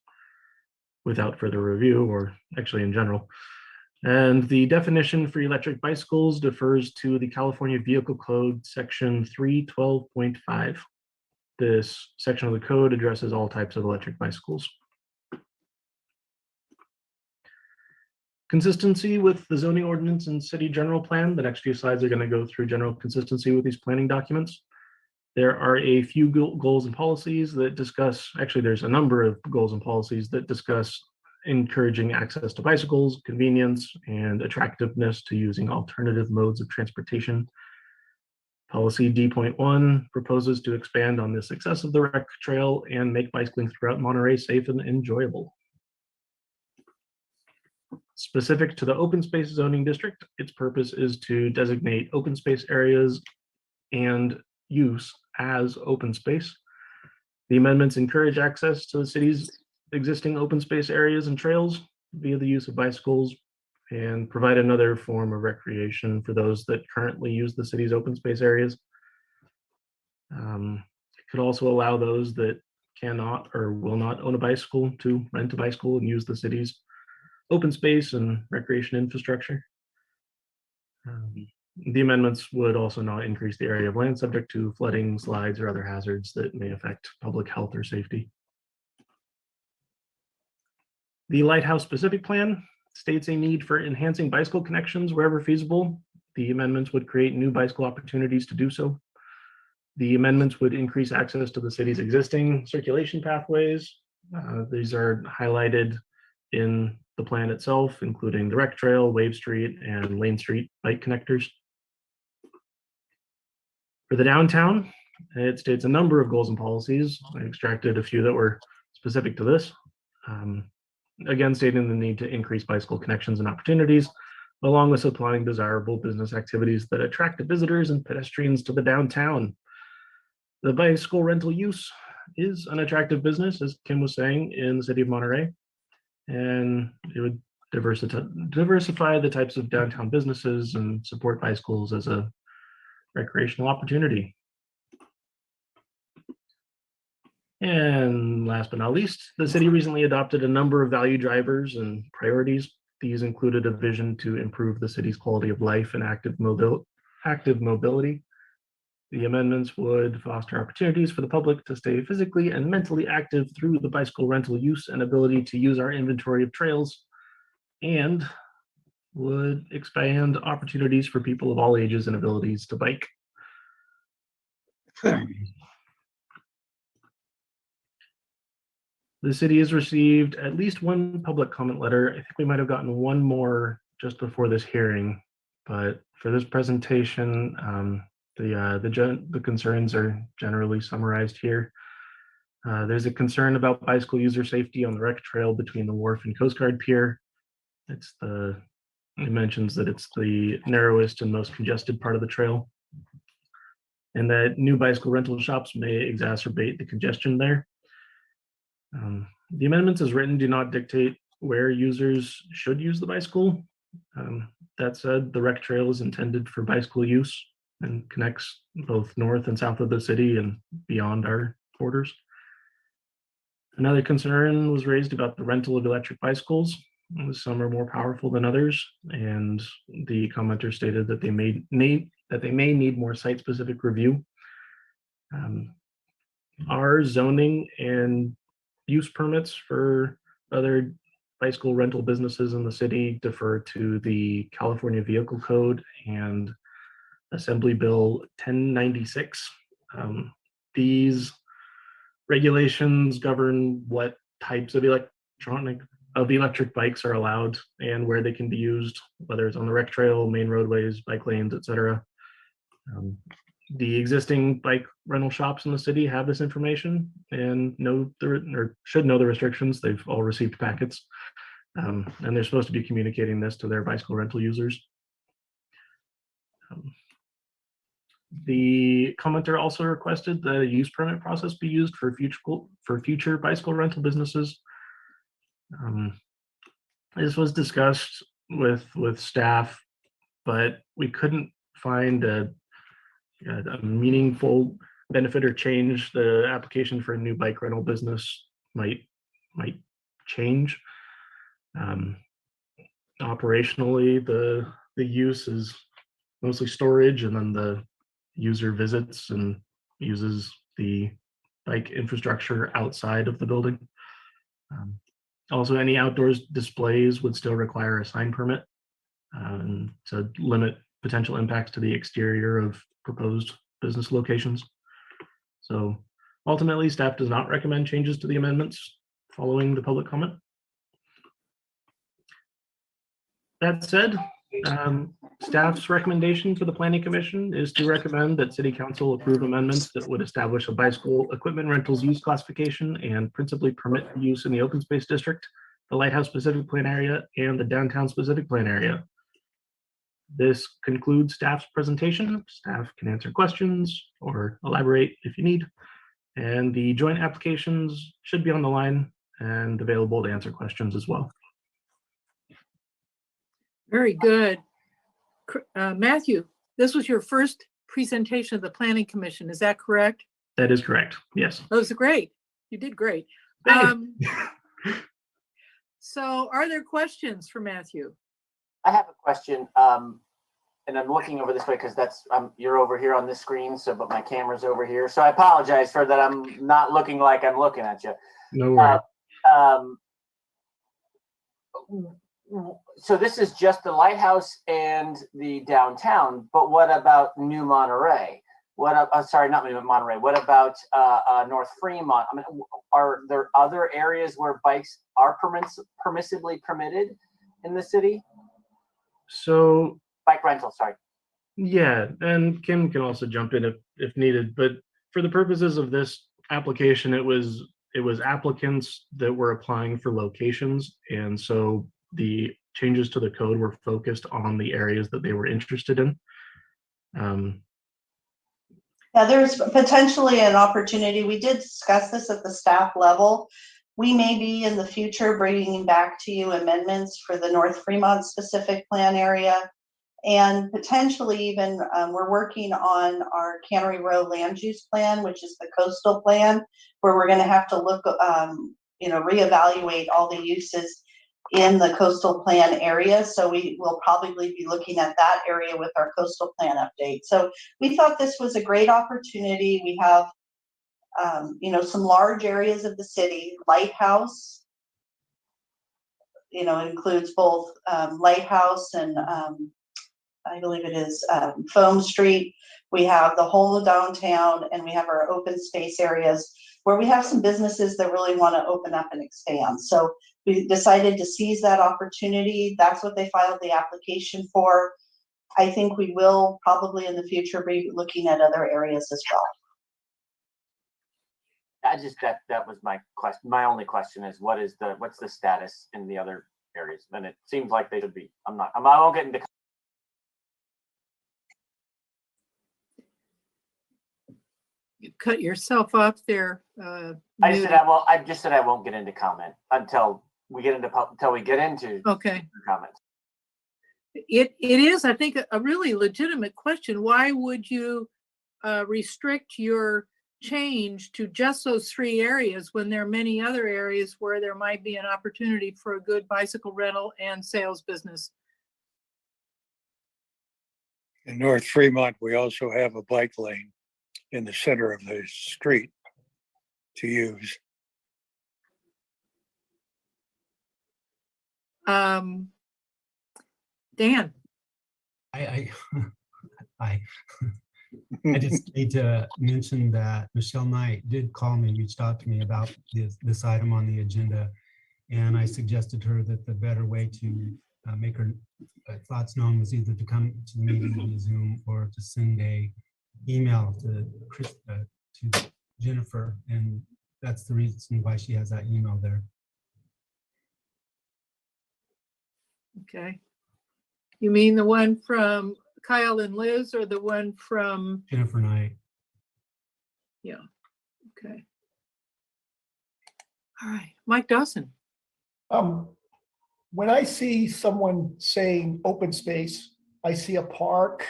without further review, or actually in general. And the definition for electric bicycles defers to the California Vehicle Code section 312.5. This section of the code addresses all types of electric bicycles. Consistency with the zoning ordinance and city general plan. The next few slides are going to go through general consistency with these planning documents. There are a few goals and policies that discuss, actually there's a number of goals and policies that discuss encouraging access to bicycles, convenience, and attractiveness to using alternative modes of transportation. Policy D.1 proposes to expand on the success of the rec trail and make bicycling throughout Monterey safe and enjoyable. Specific to the open space zoning district, its purpose is to designate open space areas and use as open space. The amendments encourage access to the city's existing open space areas and trails via the use of bicycles and provide another form of recreation for those that currently use the city's open space areas. It could also allow those that cannot or will not own a bicycle to rent a bicycle and use the city's open space and recreation infrastructure. The amendments would also not increase the area of land subject to flooding, slides, or other hazards that may affect public health or safety. The Lighthouse Specific Plan states a need for enhancing bicycle connections wherever feasible. The amendments would create new bicycle opportunities to do so. The amendments would increase access to the city's existing circulation pathways. These are highlighted in the plan itself, including the Rec Trail, Wave Street, and Lane Street bike connectors. For the downtown, it states a number of goals and policies. I extracted a few that were specific to this. Again, stating the need to increase bicycle connections and opportunities, along with supplying desirable business activities that attract visitors and pedestrians to the downtown. The bicycle rental use is an attractive business, as Kim was saying, in the city of Monterey, and it would diversify the types of downtown businesses and support bicycles as a recreational opportunity. And last but not least, the city recently adopted a number of value drivers and priorities. These included a vision to improve the city's quality of life and active mobility. The amendments would foster opportunities for the public to stay physically and mentally active through the bicycle rental use and ability to use our inventory of trails, and would expand opportunities for people of all ages and abilities to bike. The city has received at least one public comment letter. I think we might have gotten one more just before this hearing, but for this presentation, the concerns are generally summarized here. There's a concern about bicycle user safety on the rec trail between the wharf and Coast Guard Pier. It mentions that it's the narrowest and most congested part of the trail, and that new bicycle rental shops may exacerbate the congestion there. The amendments as written do not dictate where users should use the bicycle. That said, the rec trail is intended for bicycle use and connects both north and south of the city and beyond our borders. Another concern was raised about the rental of electric bicycles. Some are more powerful than others, and the commenter stated that they may need more site-specific review. Our zoning and use permits for other bicycle rental businesses in the city defer to the California Vehicle Code and Assembly Bill 1096. These regulations govern what types of electric bikes are allowed and where they can be used, whether it's on the rec trail, main roadways, bike lanes, etc. The existing bike rental shops in the city have this information and should know the restrictions. They've all received packets, and they're supposed to be communicating this to their bicycle rental users. The commenter also requested that a use permit process be used for future bicycle rental businesses. This was discussed with staff, but we couldn't find a meaningful benefit or change. The application for a new bike rental business might change. Operationally, the use is mostly storage, and then the user visits and uses the bike infrastructure outside of the building. Also, any outdoors displays would still require a sign permit to limit potential impacts to the exterior of proposed business locations. So ultimately, staff does not recommend changes to the amendments following the public comment. That said, staff's recommendation to the Planning Commission is to recommend that City Council approve amendments that would establish a bicycle equipment rentals use classification and principally permit use in the open space district, the Lighthouse Specific Plan area, and the Downtown Specific Plan area. This concludes staff's presentation. Staff can answer questions or elaborate if you need. And the joint applications should be on the line and available to answer questions as well. Very good. Matthew, this was your first presentation of the Planning Commission, is that correct? That is correct, yes. That was great. You did great. So are there questions for Matthew? I have a question, and I'm looking over this way because you're over here on this screen, but my camera's over here. So I apologize for that. I'm not looking like I'm looking at you. No worries. So this is just the Lighthouse and the downtown, but what about New Monterey? Sorry, not New Monterey. What about North Fremont? I mean, are there other areas where bikes are permissibly permitted in the city? So Bike rental, sorry. yeah, and Kim can also jump in if needed, but for the purposes of this application, it was applicants that were applying for locations, and so the changes to the code were focused on the areas that they were interested in. Yeah, there's potentially an opportunity. We did discuss this at the staff level. We may be in the future bringing back to you amendments for the North Fremont specific plan area. And potentially even we're working on our Cannery Row land use plan, which is the coastal plan, where we're going to have to look, reevaluate all the uses in the coastal plan area. So we will probably be looking at that area with our coastal plan update. So we thought this was a great opportunity. We have, some large areas of the city. Lighthouse, includes both Lighthouse and I believe it is Foam Street. We have the whole of downtown, and we have our open space areas where we have some businesses that really want to open up and expand. So we decided to seize that opportunity. That's what they filed the application for. I think we will probably in the future be looking at other areas as well. That was my question. My only question is what's the status in the other areas? And it seems like they should be. I won't get into. You cut yourself off there. I just said I won't get into comment until we get into okay. comments. It is, I think, a really legitimate question. Why would you restrict your change to just those three areas when there are many other areas where there might be an opportunity for a good bicycle rental and sales business? In North Fremont, we also have a bike lane in the center of the street to use. Dan. I just need to mention that Michelle Knight did call me, reached out to me about this item on the agenda, and I suggested to her that the better way to make her thoughts known was either to come to the meeting via Zoom or to send a email to Jennifer, and that's the reason why she has that email there. Okay. You mean the one from Kyle and Liz, or the one from Jennifer Knight? Yeah. Okay. All right, Mike Dawson. When I see someone saying open space, I see a park,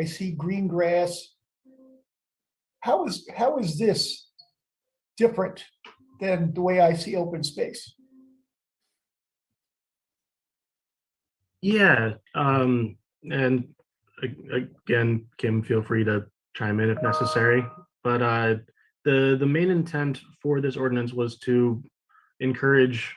I see green grass. How is this different than the way I see open space? Yeah, and again, Kim, feel free to chime in if necessary. But the main intent for this ordinance was to encourage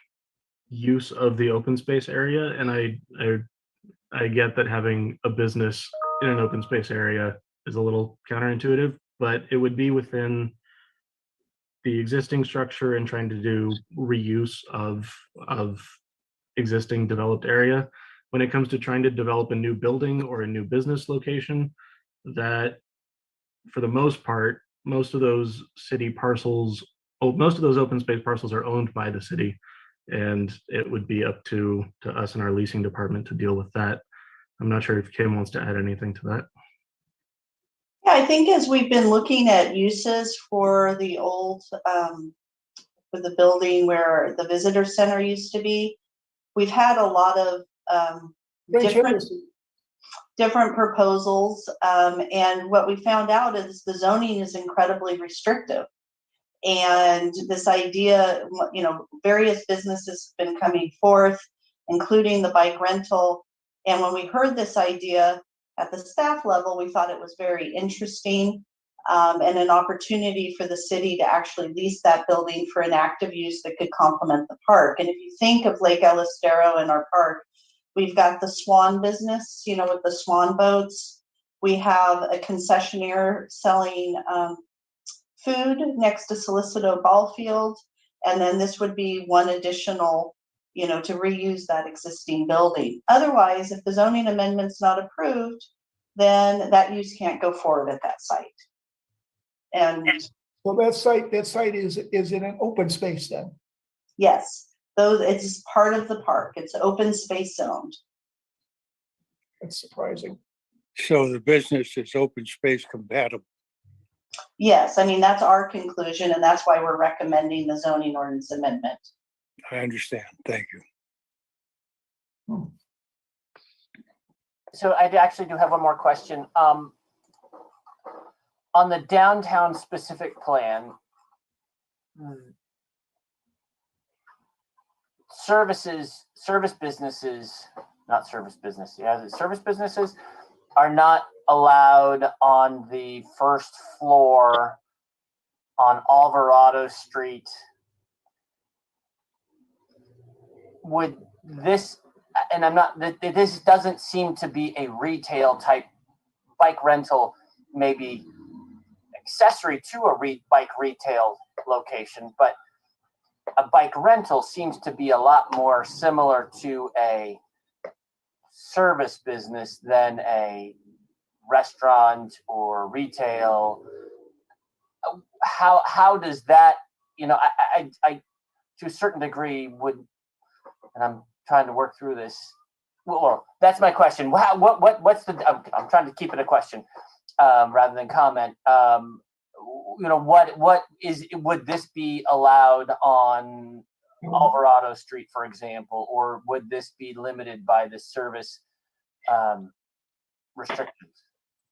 use of the open space area. And I get that having a business in an open space area is a little counterintuitive, but it would be within the existing structure and trying to do reuse of existing developed area. When it comes to trying to develop a new building or a new business location, that for the most part, most of those city parcels, most of those open space parcels are owned by the city. And it would be up to us and our leasing department to deal with that. I'm not sure if Kim wants to add anything to that. Yeah, I think as we've been looking at uses for the old, for the building where the visitor center used to be, we've had a lot of different proposals. And what we found out is the zoning is incredibly restrictive. And this idea, you know, various businesses have been coming forth, including the bike rental. And when we heard this idea at the staff level, we thought it was very interesting and an opportunity for the city to actually lease that building for an active use that could complement the park. And if you think of Lake Elistero and our park, we've got the Swan business, you know, with the Swan boats. We have a concessionaire selling food next to Solicito Ball Field. And then this would be one additional, you know, to reuse that existing building. Otherwise, if the zoning amendment's not approved, then that use can't go forward at that site. And Well, that site is in an open space then. yes, those, it's part of the park. It's open space zoned. That's surprising. So the business is open space compatible. Yes, I mean, that's our conclusion, and that's why we're recommending the zoning ordinance amendment. I understand. Thank you. So I actually do have one more question. On the downtown specific plan, service businesses are not allowed on the first floor on Alvarado Street. Would this, and I'm not, this doesn't seem to be a retail type bike rental, maybe accessory to a bike retail location, but a bike rental seems to be a lot more similar to a service business than a restaurant or retail. How does that, you know, I to a certain degree would, and I'm trying to work through this. Well, that's my question. What's the, I'm trying to keep it a question rather than comment. You know, would this be allowed on Alvarado Street, for example, or would this be limited by the service restrictions?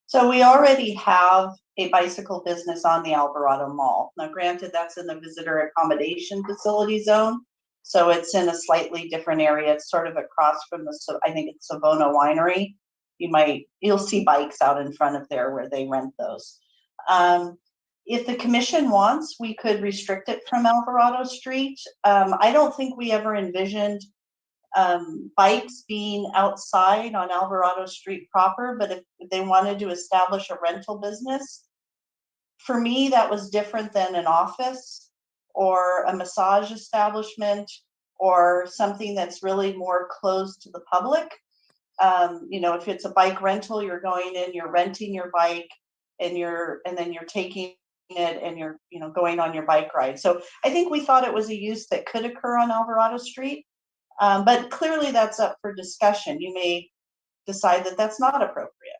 So we already have a bicycle business on the Alvarado Mall. Now, granted, that's in the visitor accommodation facility zone. So it's in a slightly different area. It's sort of across from the, I think it's Savona Winery. You'll see bikes out in front of there where they rent those. If the commission wants, we could restrict it from Alvarado Street. I don't think we ever envisioned bikes being outside on Alvarado Street proper, but if they wanted to establish a rental business, for me, that was different than an office or a massage establishment or something that's really more closed to the public. You know, if it's a bike rental, you're going in, you're renting your bike, and then you're taking it and you're, you know, going on your bike ride. So I think we thought it was a use that could occur on Alvarado Street. But clearly that's up for discussion. You may decide that that's not appropriate.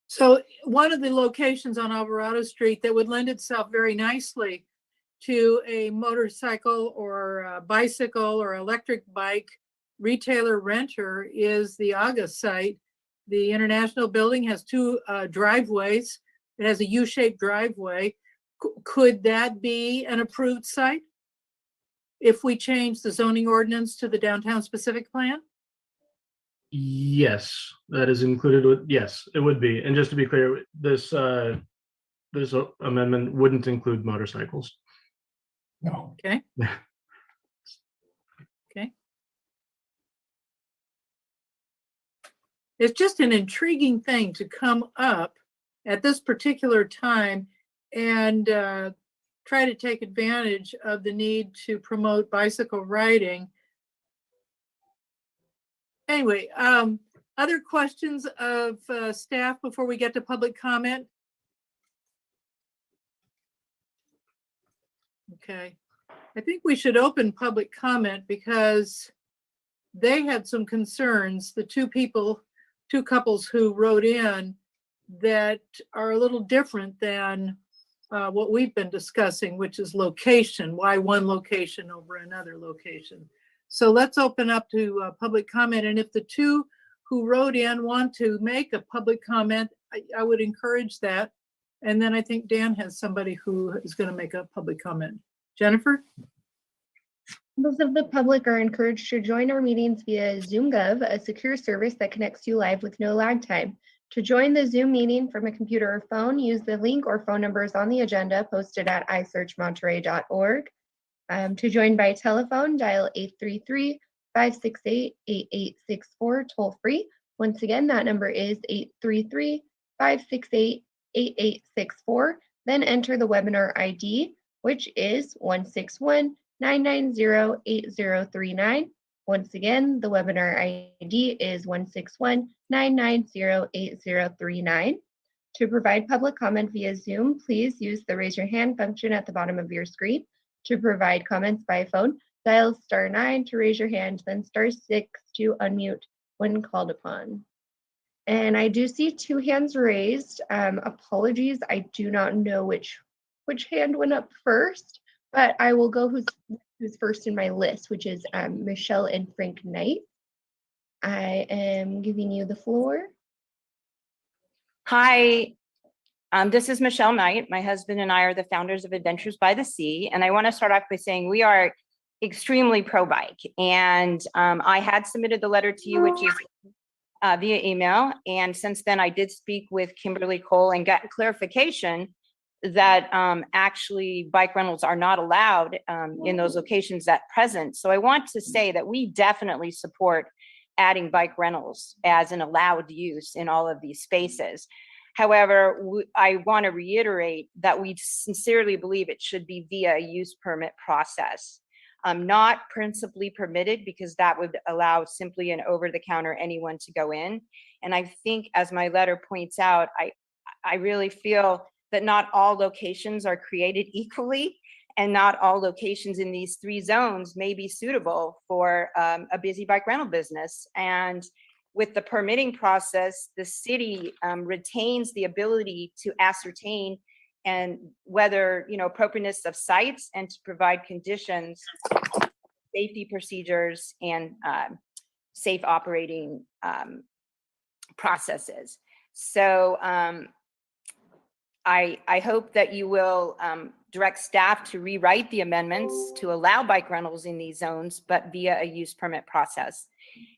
So one of the locations on Alvarado Street that would lend itself very nicely to a motorcycle or a bicycle or electric bike retailer renter is the Aga site. The International Building has two driveways. It has a U-shaped driveway. Could that be an approved site if we change the zoning ordinance to the downtown specific plan? Yes, that is included with, yes, it would be. And just to be clear, this amendment wouldn't include motorcycles. No. Okay. Okay. It's just an intriguing thing to come up at this particular time and try to take advantage of the need to promote bicycle riding. Anyway, other questions of staff before we get to public comment? Okay, I think we should open public comment because they had some concerns, the two couples who wrote in, that are a little different than what we've been discussing, which is location. Why one location over another location? So let's open up to public comment. And if the two who wrote in want to make a public comment, I would encourage that. And then I think Dan has somebody who is going to make a public comment. Jennifer? Members of the public are encouraged to join our meetings via ZoomGov, a secure service that connects you live with no lag time. To join the Zoom meeting from a computer or phone, use the link or phone numbers on the agenda posted at isearchmonterey.org. To join by telephone, dial 833-568-8864 toll free. Once again, that number is 833-568-8864. Then enter the webinar ID, which is 161-990-8039. Once again, the webinar ID is 161-990-8039. To provide public comment via Zoom, please use the raise your hand function at the bottom of your screen. To provide comments by phone, dial *9 to raise your hand, then *6 to unmute when called upon. And I do see two hands raised. Apologies, I do not know which hand went up first, but I will go who's first in my list, which is Michelle and Frank Knight. I am giving you the floor. Hi, this is Michelle Knight. My husband and I are the founders of Adventures by the Sea. And I want to start off by saying we are extremely pro-bike. And I had submitted the letter to you, which is via email. And since then, I did speak with Kimberly Cole and got clarification that actually bike rentals are not allowed in those locations at present. So I want to say that we definitely support adding bike rentals as an allowed use in all of these spaces. However, I want to reiterate that we sincerely believe it should be via a use permit process, not principally permitted, because that would allow simply an over-the-counter anyone to go in. And I think, as my letter points out, I really feel that not all locations are created equally, and not all locations in these three zones may be suitable for a busy bike rental business. And with the permitting process, the city retains the ability to ascertain and whether, appropriateness of sites and to provide conditions, safety procedures, and safe operating processes. So I hope that you will direct staff to rewrite the amendments to allow bike rentals in these zones, but via a use permit process.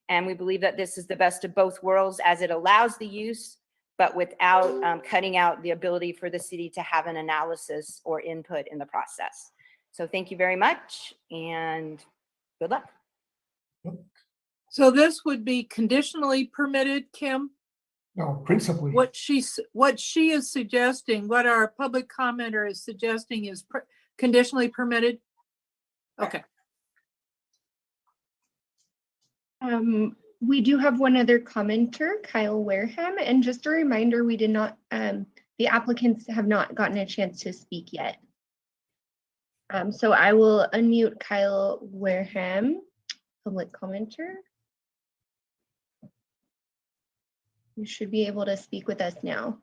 And we believe that this is the best of both worlds, as it allows the use, but without cutting out the ability for the city to have an analysis or input in the process. So thank you very much, and good luck. So this would be conditionally permitted, Kim? No, principally. What she is suggesting, what our public commenter is suggesting, is conditionally permitted? Okay. We do have one other commenter, Kyle Wareham, and just a reminder, we did not, the applicants have not gotten a chance to speak yet. So I will unmute Kyle Wareham, public commenter. You should be able to speak with us now.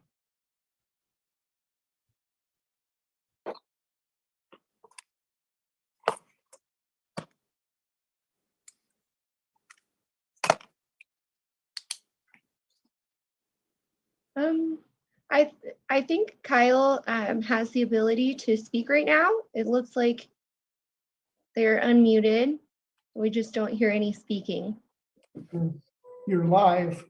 I think Kyle has the ability to speak right now. It looks like they're unmuted. We just don't hear any speaking. You're live.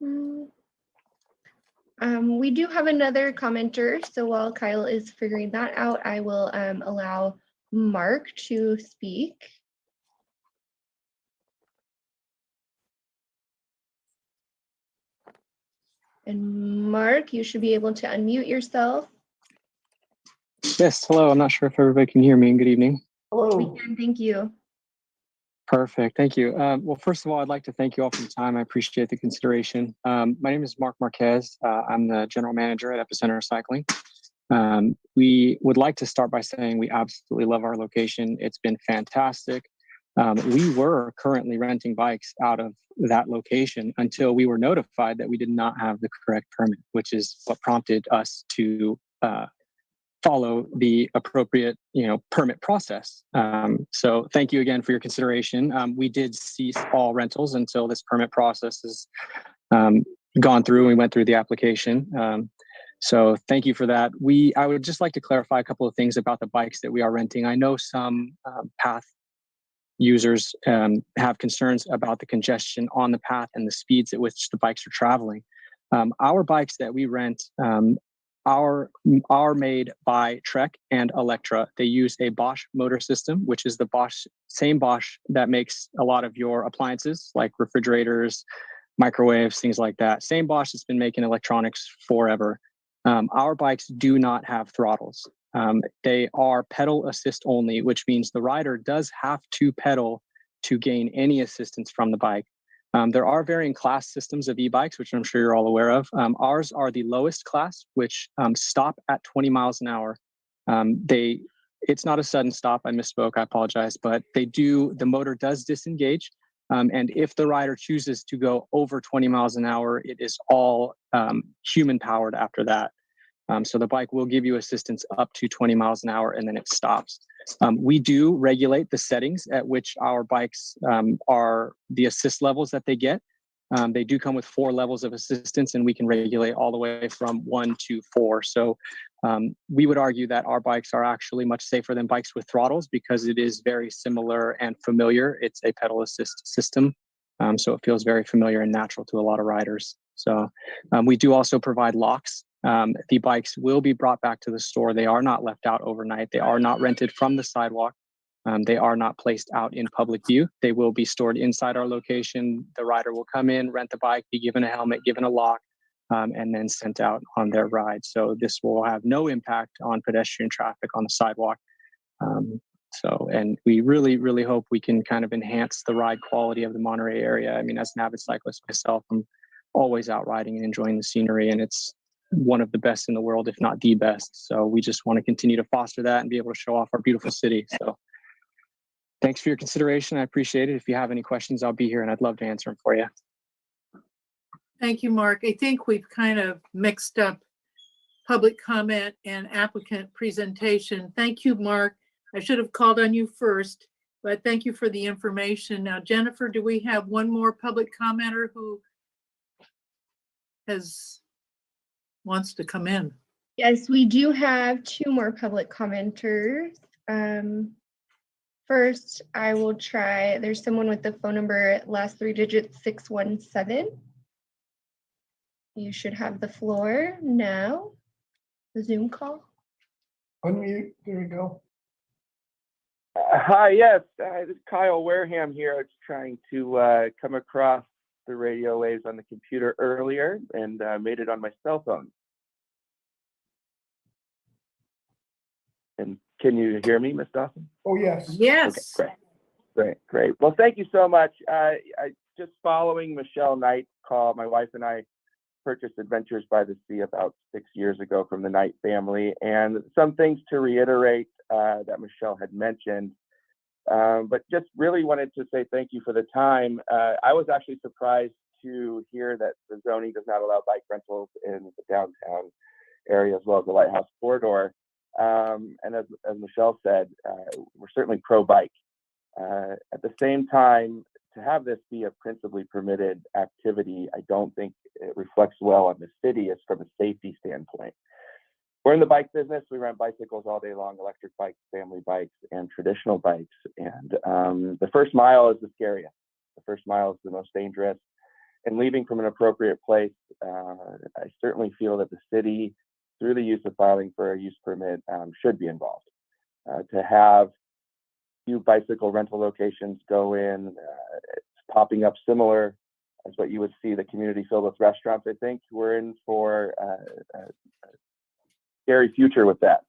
Mm. We do have another commenter, so while Kyle is figuring that out, I will allow Mark to speak. And Mark, you should be able to unmute yourself. Yes, hello. I'm not sure if everybody can hear me. Good evening. Hello. We can, thank you. Perfect. Thank you. Well, first of all, I'd like to thank you all for the time. I appreciate the consideration. My name is Mark Marquez. I'm the general manager at Epicenter Recycling. We would like to start by saying we absolutely love our location. It's been fantastic. We were currently renting bikes out of that location until we were notified that we did not have the correct permit, which is what prompted us to follow the appropriate, permit process. So thank you again for your consideration. We did cease all rentals until this permit process has gone through and we went through the application. So thank you for that. I would just like to clarify a couple of things about the bikes that we are renting. I know some path users have concerns about the congestion on the path and the speeds at which the bikes are traveling. Our bikes that we rent are made by Trek and Electra. They use a Bosch motor system, which is the same Bosch that makes a lot of your appliances like refrigerators, microwaves, things like that. Same Bosch that's been making electronics forever. Our bikes do not have throttles. They are pedal assist only, which means the rider does have to pedal to gain any assistance from the bike. There are varying class systems of e-bikes, which I'm sure you're all aware of. Ours are the lowest class, which stop at 20 miles an hour. It's not a sudden stop. I misspoke. I apologize. But the motor does disengage. And if the rider chooses to go over 20 miles an hour, it is all human powered after that. So the bike will give you assistance up to 20 miles an hour and then it stops. We do regulate the settings at which our bikes are the assist levels that they get. They do come with 4 levels of assistance and we can regulate all the way from 1 to 4. So we would argue that our bikes are actually much safer than bikes with throttles because it is very similar and familiar. It's a pedal assist system. So it feels very familiar and natural to a lot of riders. So we do also provide locks. The bikes will be brought back to the store. They are not left out overnight. They are not rented from the sidewalk. They are not placed out in public view. They will be stored inside our location. The rider will come in, rent the bike, be given a helmet, given a lock, and then sent out on their ride. So this will have no impact on pedestrian traffic on the sidewalk. And we really, really hope we can kind of enhance the ride quality of the Monterey area. I mean, as an avid cyclist myself, I'm always out riding and enjoying the scenery, and it's one of the best in the world, if not the best. So we just want to continue to foster that and be able to show off our beautiful city. So thanks for your consideration. I appreciate it. If you have any questions, I'll be here and I'd love to answer them for you. Thank you, Mark. I think we've kind of mixed up public comment and applicant presentation. Thank you, Mark. I should have called on you first, but thank you for the information. Now, Jennifer, do we have one more public commenter who wants to come in? Yes, we do have 2 more public commenters. First, I will try, there's someone with the phone number last 3 digits 617. You should have the floor now. The Zoom call. Unmute, there you go. Hi, yes, this is Kyle Wareham here. I was trying to come across the radio waves on the computer earlier and made it on my cell phone. And can you hear me, Ms. Dawson? Oh, yes. Yes. Okay, great. Well, thank you so much. I just following Michelle Knight's call, my wife and I purchased Adventures by the Sea about 6 years ago from the Knight family, and some things to reiterate that Michelle had mentioned. But just really wanted to say thank you for the time. I was actually surprised to hear that the zoning does not allow bike rentals in the downtown area as well as the Lighthouse corridor. And as Michelle said, we're certainly pro-bike. At the same time, to have this be a principally permitted activity, I don't think it reflects well on the city as from a safety standpoint. We're in the bike business. We rent bicycles all day long, electric bikes, family bikes, and traditional bikes. And the first mile is the scariest. The first mile is the most dangerous. and leaving from an appropriate place, I certainly feel that the city, through the use of filing for a use permit, should be involved. To have few bicycle rental locations go in, it's popping up similar as what you would see the community filled with restaurants. I think we're in for a scary future with that.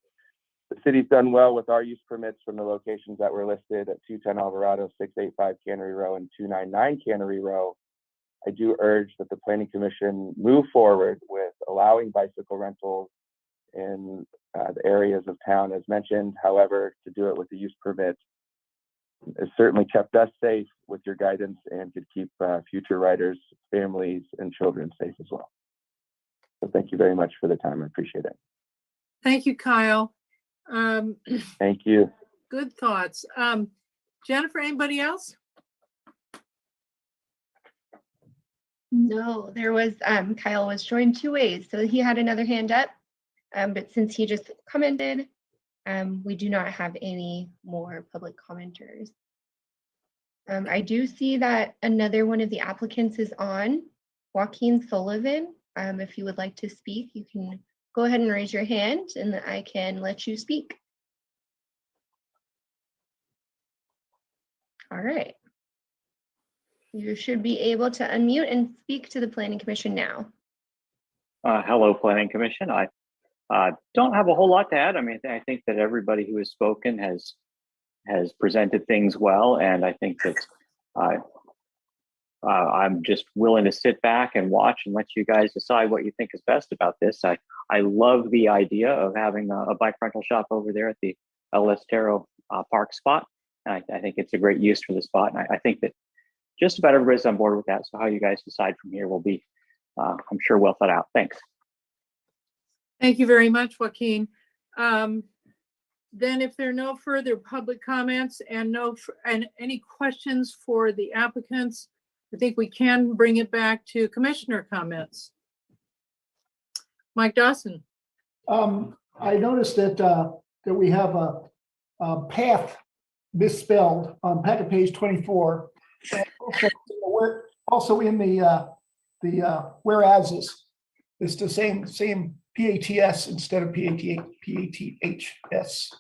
The city's done well with our use permits from the locations that were listed at 210 Alvarado, 685 Cannery Row, and 299 Cannery Row. I do urge that the Planning Commission move forward with allowing bicycle rentals in the areas of town as mentioned. However, to do it with the use permit has certainly kept us safe with your guidance and could keep future riders, families, and children safe as well. So thank you very much for the time. I appreciate it. Thank you, Kyle. Thank you. Good thoughts. Jennifer, anybody else? No, there was, Kyle was joined two ways. So he had another hand up, but since he just commented, we do not have any more public commenters. I do see that another one of the applicants is on, Joaquin Sullivan. If you would like to speak, you can go ahead and raise your hand and I can let you speak. All right. You should be able to unmute and speak to the Planning Commission now. Hello, Planning Commission. I don't have a whole lot to add. I mean, I think that everybody who has spoken has presented things well, and I think that I'm just willing to sit back and watch and let you guys decide what you think is best about this. I love the idea of having a bike rental shop over there at the El Estero Park spot. I think it's a great use for the spot, and I think that just about everybody's on board with that. So how you guys decide from here will be, I'm sure, well thought out. Thanks. Thank you very much, Joaquin. Then if there are no further public comments and any questions for the applicants, I think we can bring it back to commissioner comments. Mike Dawson. I noticed that we have a path misspelled on packet page 24. And also in the whereases, it's the same PATS instead of PATHS.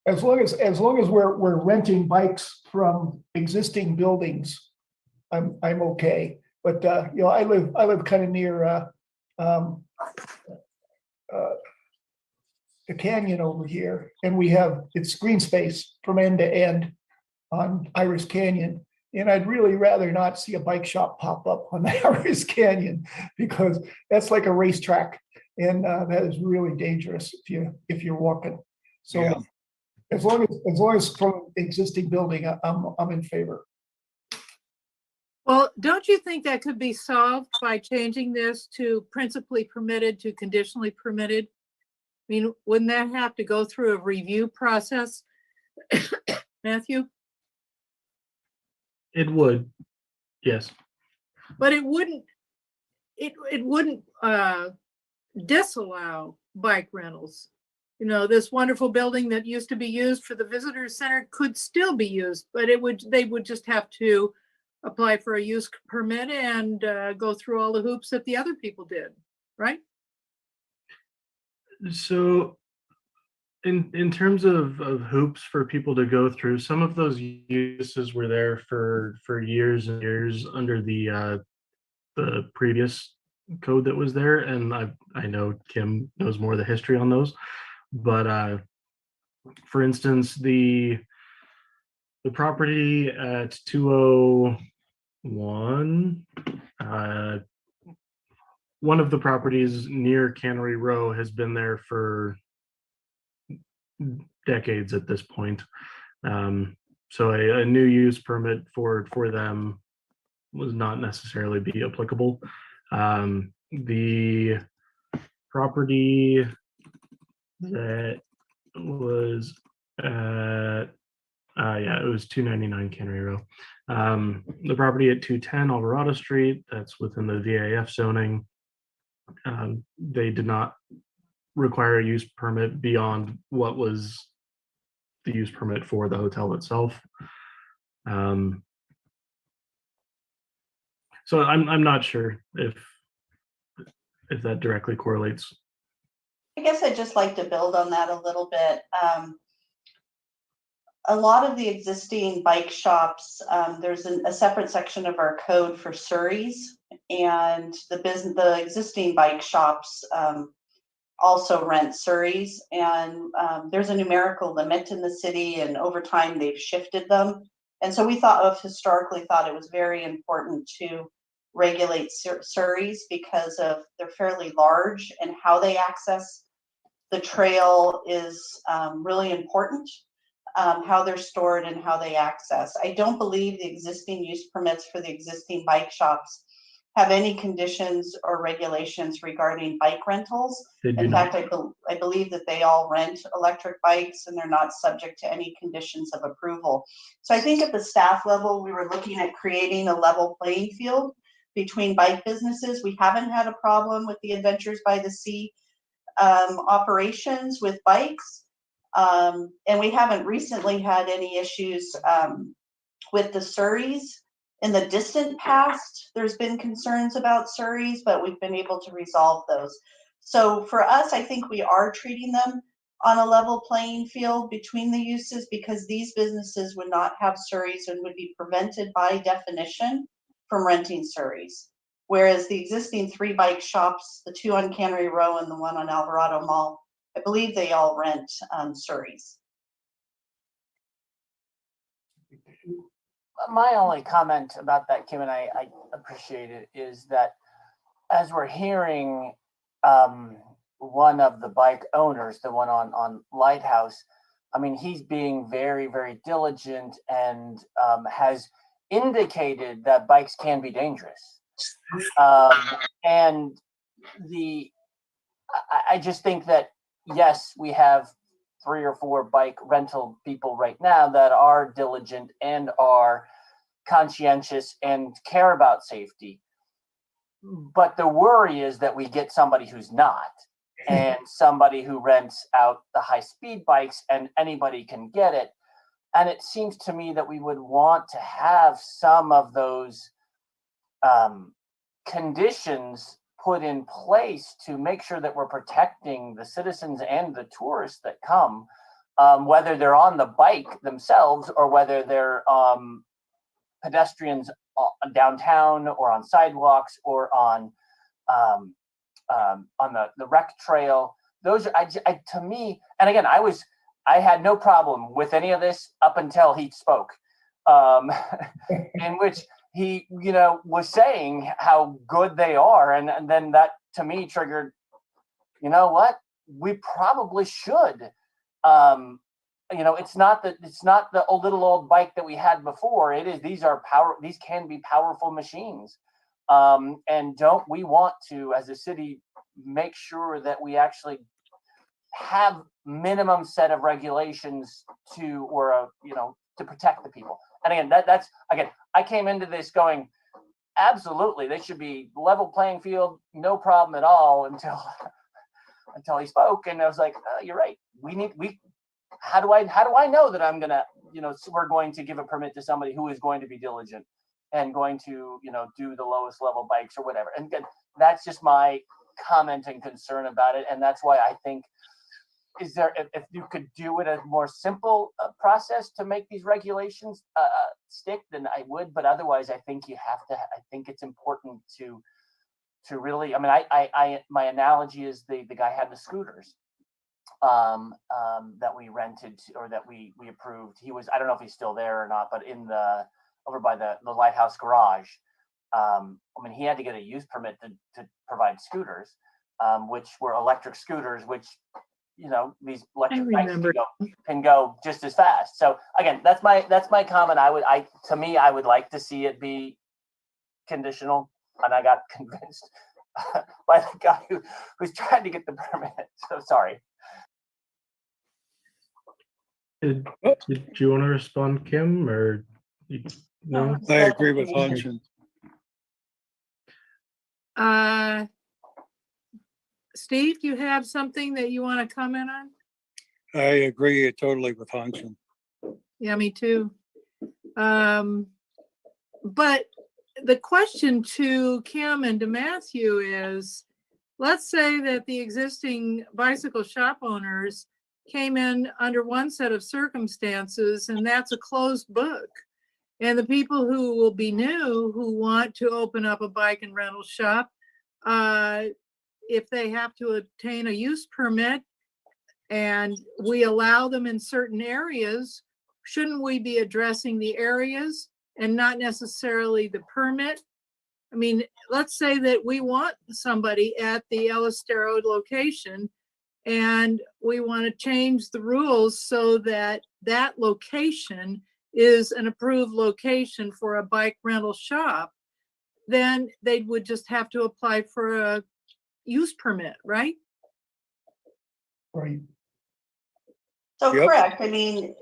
As long as we're renting bikes from existing buildings, I'm okay. But you know, I live kind of near the canyon over here, and it's green space from end to end on Iris Canyon. And I'd really rather not see a bike shop pop up on the Iris Canyon, because that's like a racetrack, and that is really dangerous if you're walking. So yeah. as long as from existing building, I'm in favor. Well, don't you think that could be solved by changing this to principally permitted to conditionally permitted? I mean, wouldn't that have to go through a review process? Matthew? It would, yes. But it wouldn't disallow bike rentals. You know, this wonderful building that used to be used for the visitor center could still be used, but they would just have to apply for a use permit and go through all the hoops that the other people did, right? So in terms of hoops for people to go through, some of those uses were there for years and years under the previous code that was there, and I know Kim knows more of the history on those, but for instance, the property at 201, one of the properties near Cannery Row has been there for decades at this point. So a new use permit for them was not necessarily be applicable. The property that was at, it was 299 Cannery Row. The property at 210 Alvarado Street, that's within the VAF zoning. They did not require a use permit beyond what was the use permit for the hotel itself. So I'm not sure if that directly correlates. I guess I'd just like to build on that a little bit. A lot of the existing bike shops, there's a separate section of our code for surreys, and the existing bike shops also rent surreys, and there's a numerical limit in the city, and over time they've shifted them. And so we historically thought it was very important to regulate surreys because they're fairly large, and how they access the trail is really important. How they're stored and how they access. I don't believe the existing use permits for the existing bike shops have any conditions or regulations regarding bike rentals. In fact, I believe that they all rent electric bikes and they're not subject to any conditions of approval. So I think at the staff level, we were looking at creating a level playing field between bike businesses. We haven't had a problem with the Adventures by the Sea operations with bikes. And we haven't recently had any issues with the surreys. In the distant past, there's been concerns about surreys, but we've been able to resolve those. So for us, I think we are treating them on a level playing field between the uses, because these businesses would not have surreys and would be prevented by definition from renting surreys. Whereas the existing 3 bike shops, the 2 on Cannery Row and the 1 on Alvarado Mall, I believe they all rent surreys. My only comment about that, Kim, and I appreciate it, is that as we're hearing one of the bike owners, the one on Lighthouse, I mean, he's being very, very diligent and has indicated that bikes can be dangerous. And I just think that, yes, we have 3 or 4 bike rental people right now that are diligent and are conscientious and care about safety. But the worry is that we get somebody who's not, and somebody who rents out the high-speed bikes and anybody can get it. And it seems to me that we would want to have some of those conditions put in place to make sure that we're protecting the citizens and the tourists that come, whether they're on the bike themselves or whether they're pedestrians downtown or on sidewalks or on the rec trail. Those are, to me, and again, I had no problem with any of this up until he spoke, in which he, was saying how good they are. And then that to me triggered, you know what, we probably should. It's not the little old bike that we had before. These can be powerful machines. And don't we want to, as a city, make sure that we actually have minimum set of regulations to protect the people. And again, that's I came into this going, absolutely, they should be level playing field, no problem at all, until he spoke, and I was like, you're right. How do I know that I'm gonna, we're going to give a permit to somebody who is going to be diligent and going to, do the lowest level bikes or whatever. And again, that's just my comment and concern about it, and that's why I think, if you could do it a more simple process to make these regulations stick, then I would. But otherwise, I think you have to. I think it's important to really. I mean, my analogy is the guy had the scooters that we rented or that we approved. He was, I don't know if he's still there or not, but over by the Lighthouse garage. I mean, he had to get a use permit to provide scooters, which were electric scooters, which these electric bikes can go just as fast. So again, that's my comment. I would like to see it be conditional, and I got convinced by the guy who's trying to get the permit. So sorry. Did you want to respond, Kim, or no? I agree with Hanson. Steve, do you have something that you want to comment on? I agree totally with Hanson. Yeah, me too. But the question to Kim and to Matthew is, let's say that the existing bicycle shop owners came in under one set of circumstances, and that's a closed book. And the people who will be new, who want to open up a bike and rental shop, if they have to obtain a use permit and we allow them in certain areas, shouldn't we be addressing the areas and not necessarily the permit? I mean, let's say that we want somebody at the El Estero location and we want to change the rules so that that location is an approved location for a bike rental shop, then they would just have to apply for a use permit, right? Right. So Yep. correct. I mean,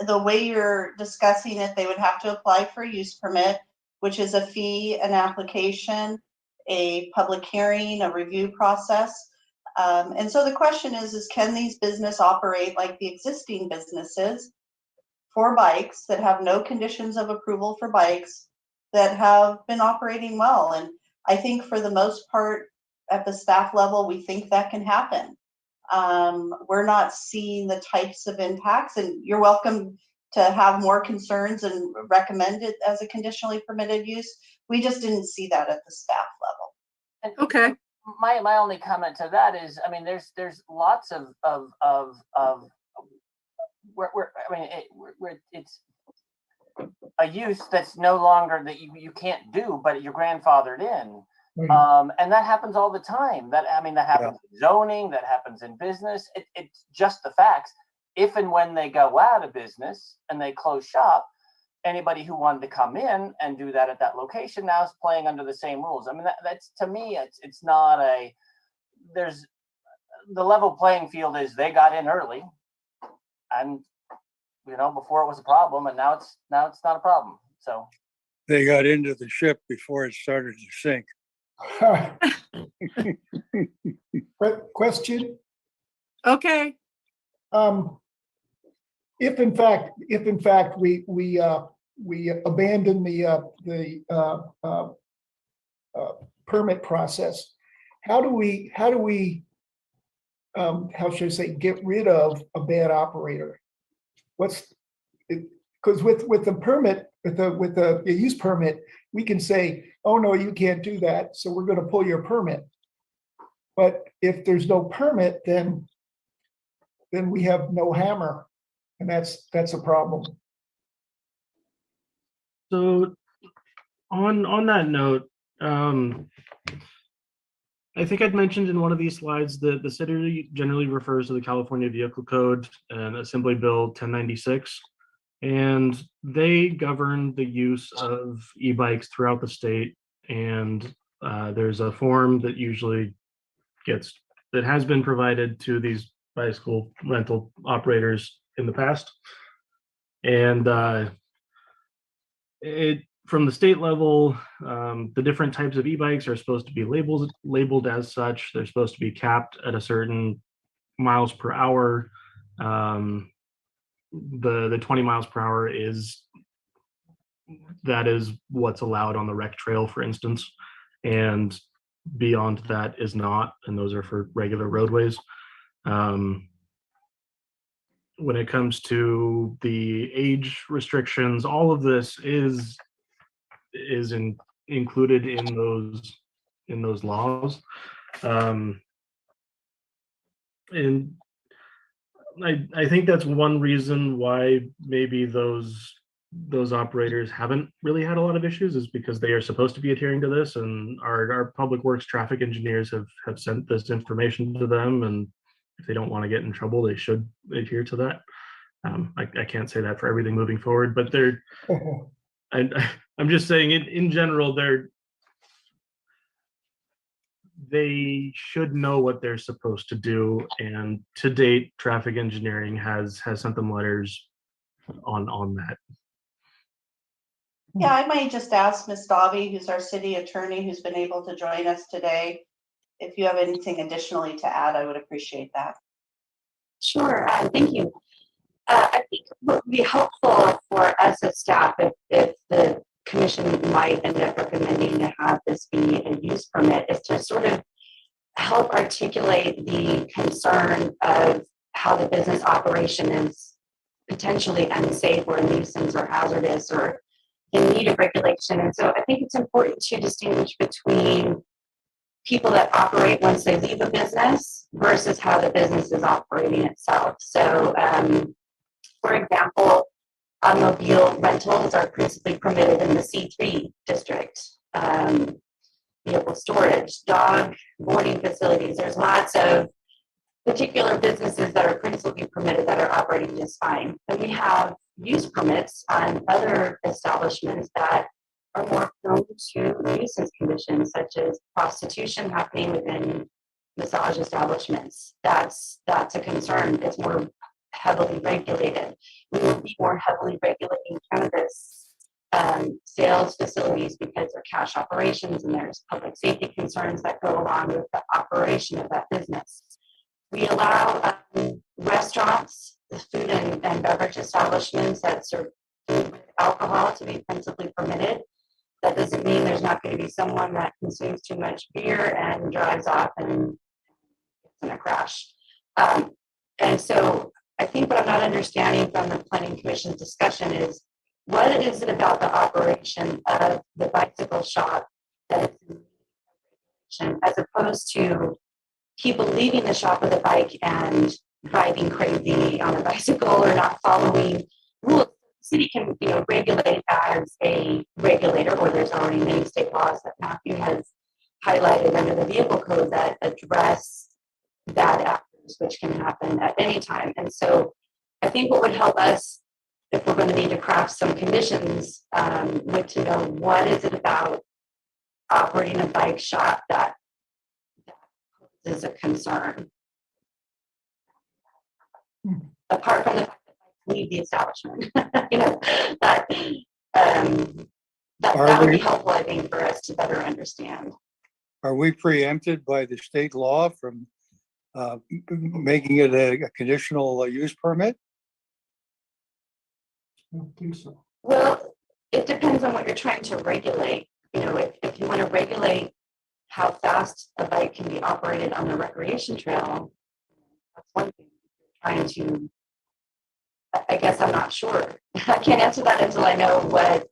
the way you're discussing it, they would have to apply for a use permit, which is a fee, an application, a public hearing, a review process. And so the question is can these businesses operate like the existing businesses for bikes that have no conditions of approval for bikes that have been operating well? And I think for the most part, at the staff level, we think that can happen. We're not seeing the types of impacts, and you're welcome to have more concerns and recommend it as a conditionally permitted use. We just didn't see that at the staff level. And Okay. my only comment to that is, I mean, there's lots of where it's a use that's no longer that you can't do, but you're grandfathered in. And that happens all the time. That happens in zoning, that happens in business. It's just the facts. If and when they go out of business and they close shop, anybody who wanted to come in and do that at that location now is playing under the same rules. I mean, that's to me, it's not there's the level playing field is they got in early, and before it was a problem, and now it's not a problem. So They got into the ship before it started to sink. Question. Okay. If in fact we abandon the permit process, how should I say, get rid of a bad operator? Because with the permit, with the use permit, we can say, oh no, you can't do that, so we're going to pull your permit. But if there's no permit, then we have no hammer, and that's a problem. So on that note, I think I'd mentioned in one of these slides that the city generally refers to the California Vehicle Code and Assembly Bill 1096, and they govern the use of e-bikes throughout the state. And there's a form that usually that has been provided to these bicycle rental operators in the past. And from the state level, the different types of e-bikes are supposed to be labeled as such. They're supposed to be capped at a certain miles per hour. The 20 miles per hour is what's allowed on the rec trail, for instance, and beyond that is not, and those are for regular roadways. When it comes to the age restrictions, all of this is included in those laws. And I think that's one reason why maybe those operators haven't really had a lot of issues, is because they are supposed to be adhering to this, and our public works traffic engineers have sent this information to them, and if they don't want to get in trouble, they should adhere to that. I can't say that for everything moving forward, but I'm just saying in general, they should know what they're supposed to do. And to date, traffic engineering has sent them letters on that. Yeah, I might just ask Ms. Davi, who's our city attorney, who's been able to join us today. If you have anything additionally to add, I would appreciate that. Sure, thank you. I think what would be helpful for us as staff if the commission might end up recommending to have this be a use permit is to sort of help articulate the concern of how the business operation is potentially unsafe or a nuisance or hazardous or in need of regulation. And so I think it's important to distinguish between people that operate once they leave a business versus how the business is operating itself. So, for example, automobile rentals are principally permitted in the C3 district. Vehicle storage, dog boarding facilities. There's lots of particular businesses that are principally permitted that are operating just fine. And we have use permits on other establishments that are more prone to nuisance conditions, such as prostitution happening within massage establishments. That's a concern. It's more heavily regulated. We will be more heavily regulating cannabis sales facilities because they're cash operations and there's public safety concerns that go along with the operation of that business. We allow restaurants, the food and beverage establishments that serve food with alcohol to be principally permitted. That doesn't mean there's not going to be someone that consumes too much beer and drives off and gets in a crash. And so I think what I'm not understanding from the Planning Commission's discussion is what is it about the operation of the bicycle shop that is as opposed to people leaving the shop with a bike and driving crazy on a bicycle or not following rules. The city can, regulate as a regulator, or there's already many state laws that Matthew has highlighted under the vehicle code that address bad actors, which can happen at any time. And so I think what would help us, if we're going to need to craft some conditions, would to know what is it about operating a bike shop that is a concern. Apart from the fact that leave the establishment, that would be helpful, I think, for us to better understand. Are we preempted by the state law from making it a conditional use permit? I don't think so. Well, it depends on what you're trying to regulate. If you want to regulate how fast a bike can be operated on the recreation trail, that's one thing. Trying to, I guess I'm not sure. I can't answer that until I know what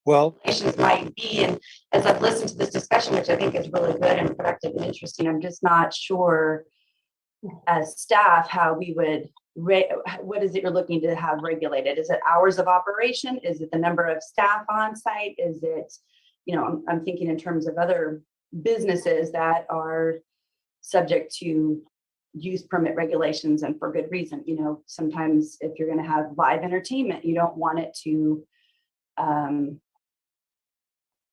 regulations might be. And as I've listened to this discussion, which I think is really good and productive and interesting, I'm just not sure as staff how we would, what is it you're looking to have regulated? Is it hours of operation? Is it the number of staff on site? Is it, I'm thinking in terms of other businesses that are subject to use permit regulations and for good reason. Sometimes if you're going to have live entertainment, you don't want it to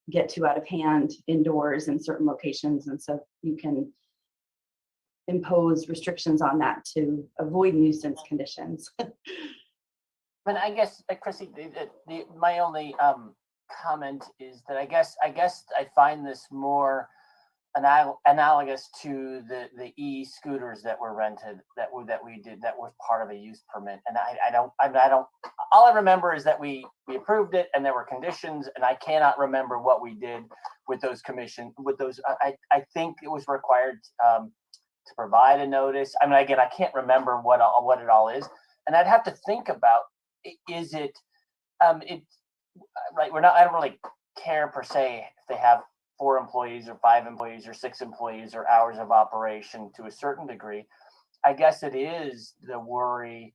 get too out of hand indoors in certain locations. And so you can impose restrictions on that to avoid nuisance conditions. But I guess, Chrissy, my only comment is that I guess I find this more analogous to the e-scooters that were rented that we did that was part of a use permit. And I don't all I remember is that we approved it and there were conditions, and I cannot remember what we did with those I think it was required to provide a notice. I mean, again, I can't remember what it all is, and I'd have to think about, is it right, I don't really care per se if they have 4 employees or 5 employees or 6 employees or hours of operation to a certain degree. I guess it is the worry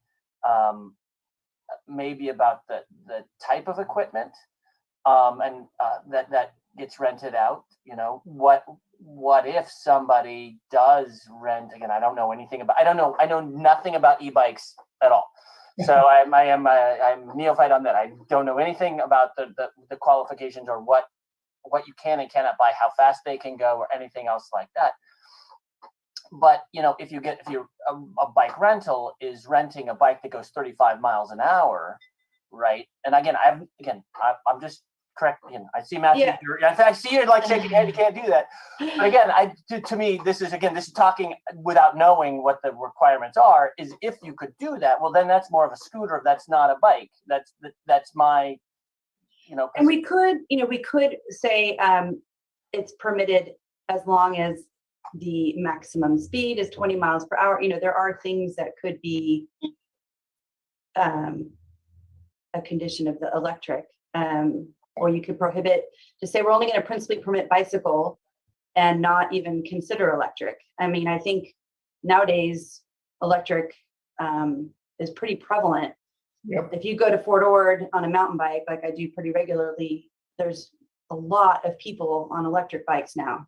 maybe about the type of equipment and that gets rented out. What if somebody does rent? Again, I know nothing about e-bikes at all. So I'm neophyte on that. I don't know anything about the qualifications or what you can and cannot buy, how fast they can go, or anything else like that. But if you're a bike rental is renting a bike that goes 35 miles an hour, right? And again, I'm just correct, I see Matthew. Yeah. I see you like shaking your head, you can't do that. But again, to me, this is talking without knowing what the requirements are, is if you could do that, well, then that's more of a scooter. That's not a bike. That's my, And we could say it's permitted as long as the maximum speed is 20 miles per hour. There are things that could be a condition of the electric, or you could prohibit to say we're only going to principally permit bicycle and not even consider electric. I mean, I think nowadays electric is pretty prevalent. Yep. If you go to Fort Ord on a mountain bike, like I do pretty regularly, there's a lot of people on electric bikes now.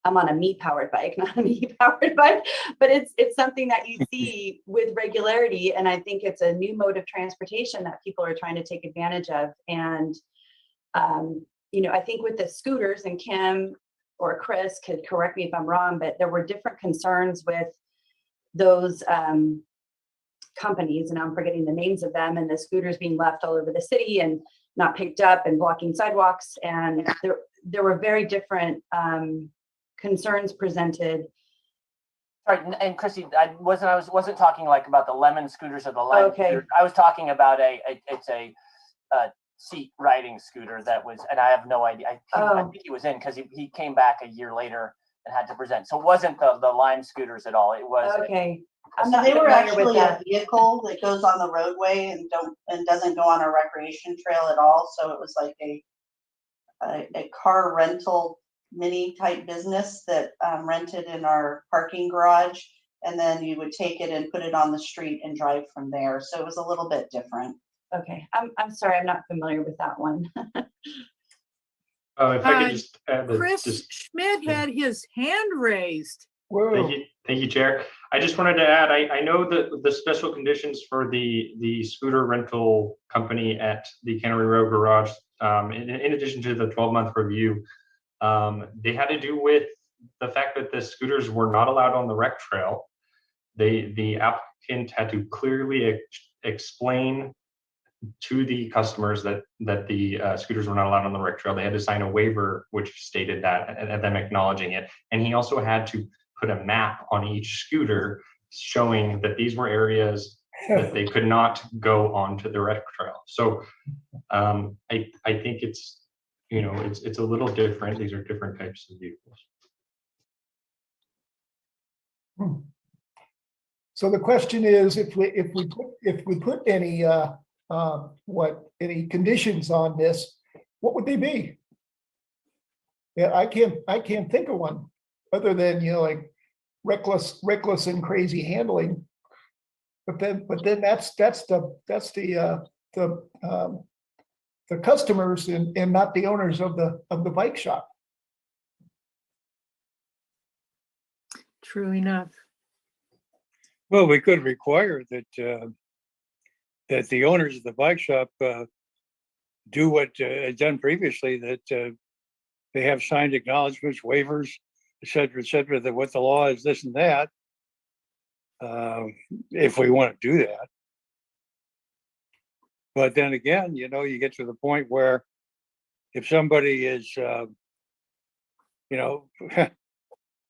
I'm on a me-powered bike, not a me-powered bike, but it's something that you see with regularity, and I think it's a new mode of transportation that people are trying to take advantage of. And I think with the scooters, and Kim or Chris could correct me if I'm wrong, but there were different concerns with those companies, and I'm forgetting the names of them, and the scooters being left all over the city and not picked up and blocking sidewalks, and there were very different concerns presented. Sorry, and Chrissy, I wasn't talking like about the lemon scooters or the lime scooters. I was talking about it's a seat riding scooter that was, and I have no idea. I think he was in because he came back a year later and had to present. So it wasn't the lime scooters at all. It was I'm not they were familiar with actually a that. vehicle that goes on the roadway and doesn't go on a recreation trail at all. So it was like a car rental mini type business that rented in our parking garage, and then you would take it and put it on the street and drive from there. So it was a little bit different. Okay, I'm sorry, I'm not familiar with that one. If I could just add that Chris Schmidt had his hand raised. Whoa. Thank you, Chair. I just wanted to add, I know that the special conditions for the scooter rental company at the Cannery Road Garage, in addition to the 12-month review, they had to do with the fact that the scooters were not allowed on the rec trail. The applicant had to clearly explain to the customers that the scooters were not allowed on the rec trail. They had to sign a waiver which stated that, and them acknowledging it. And he also had to put a map on each scooter showing that these were areas that they could not go onto the rec trail. So I think it's it's a little different. These are different types of vehicles. So the question is, if we put any any conditions on this, what would they be? Yeah, I can't think of one other than like reckless and crazy handling. But then that's the customers and not the owners of the bike shop. True enough. Well, we could require that that the owners of the bike shop do what is done previously, that they have signed acknowledgements, waivers, et cetera, that what the law is, this and that, if we want to do that. But then again, you get to the point where if somebody is,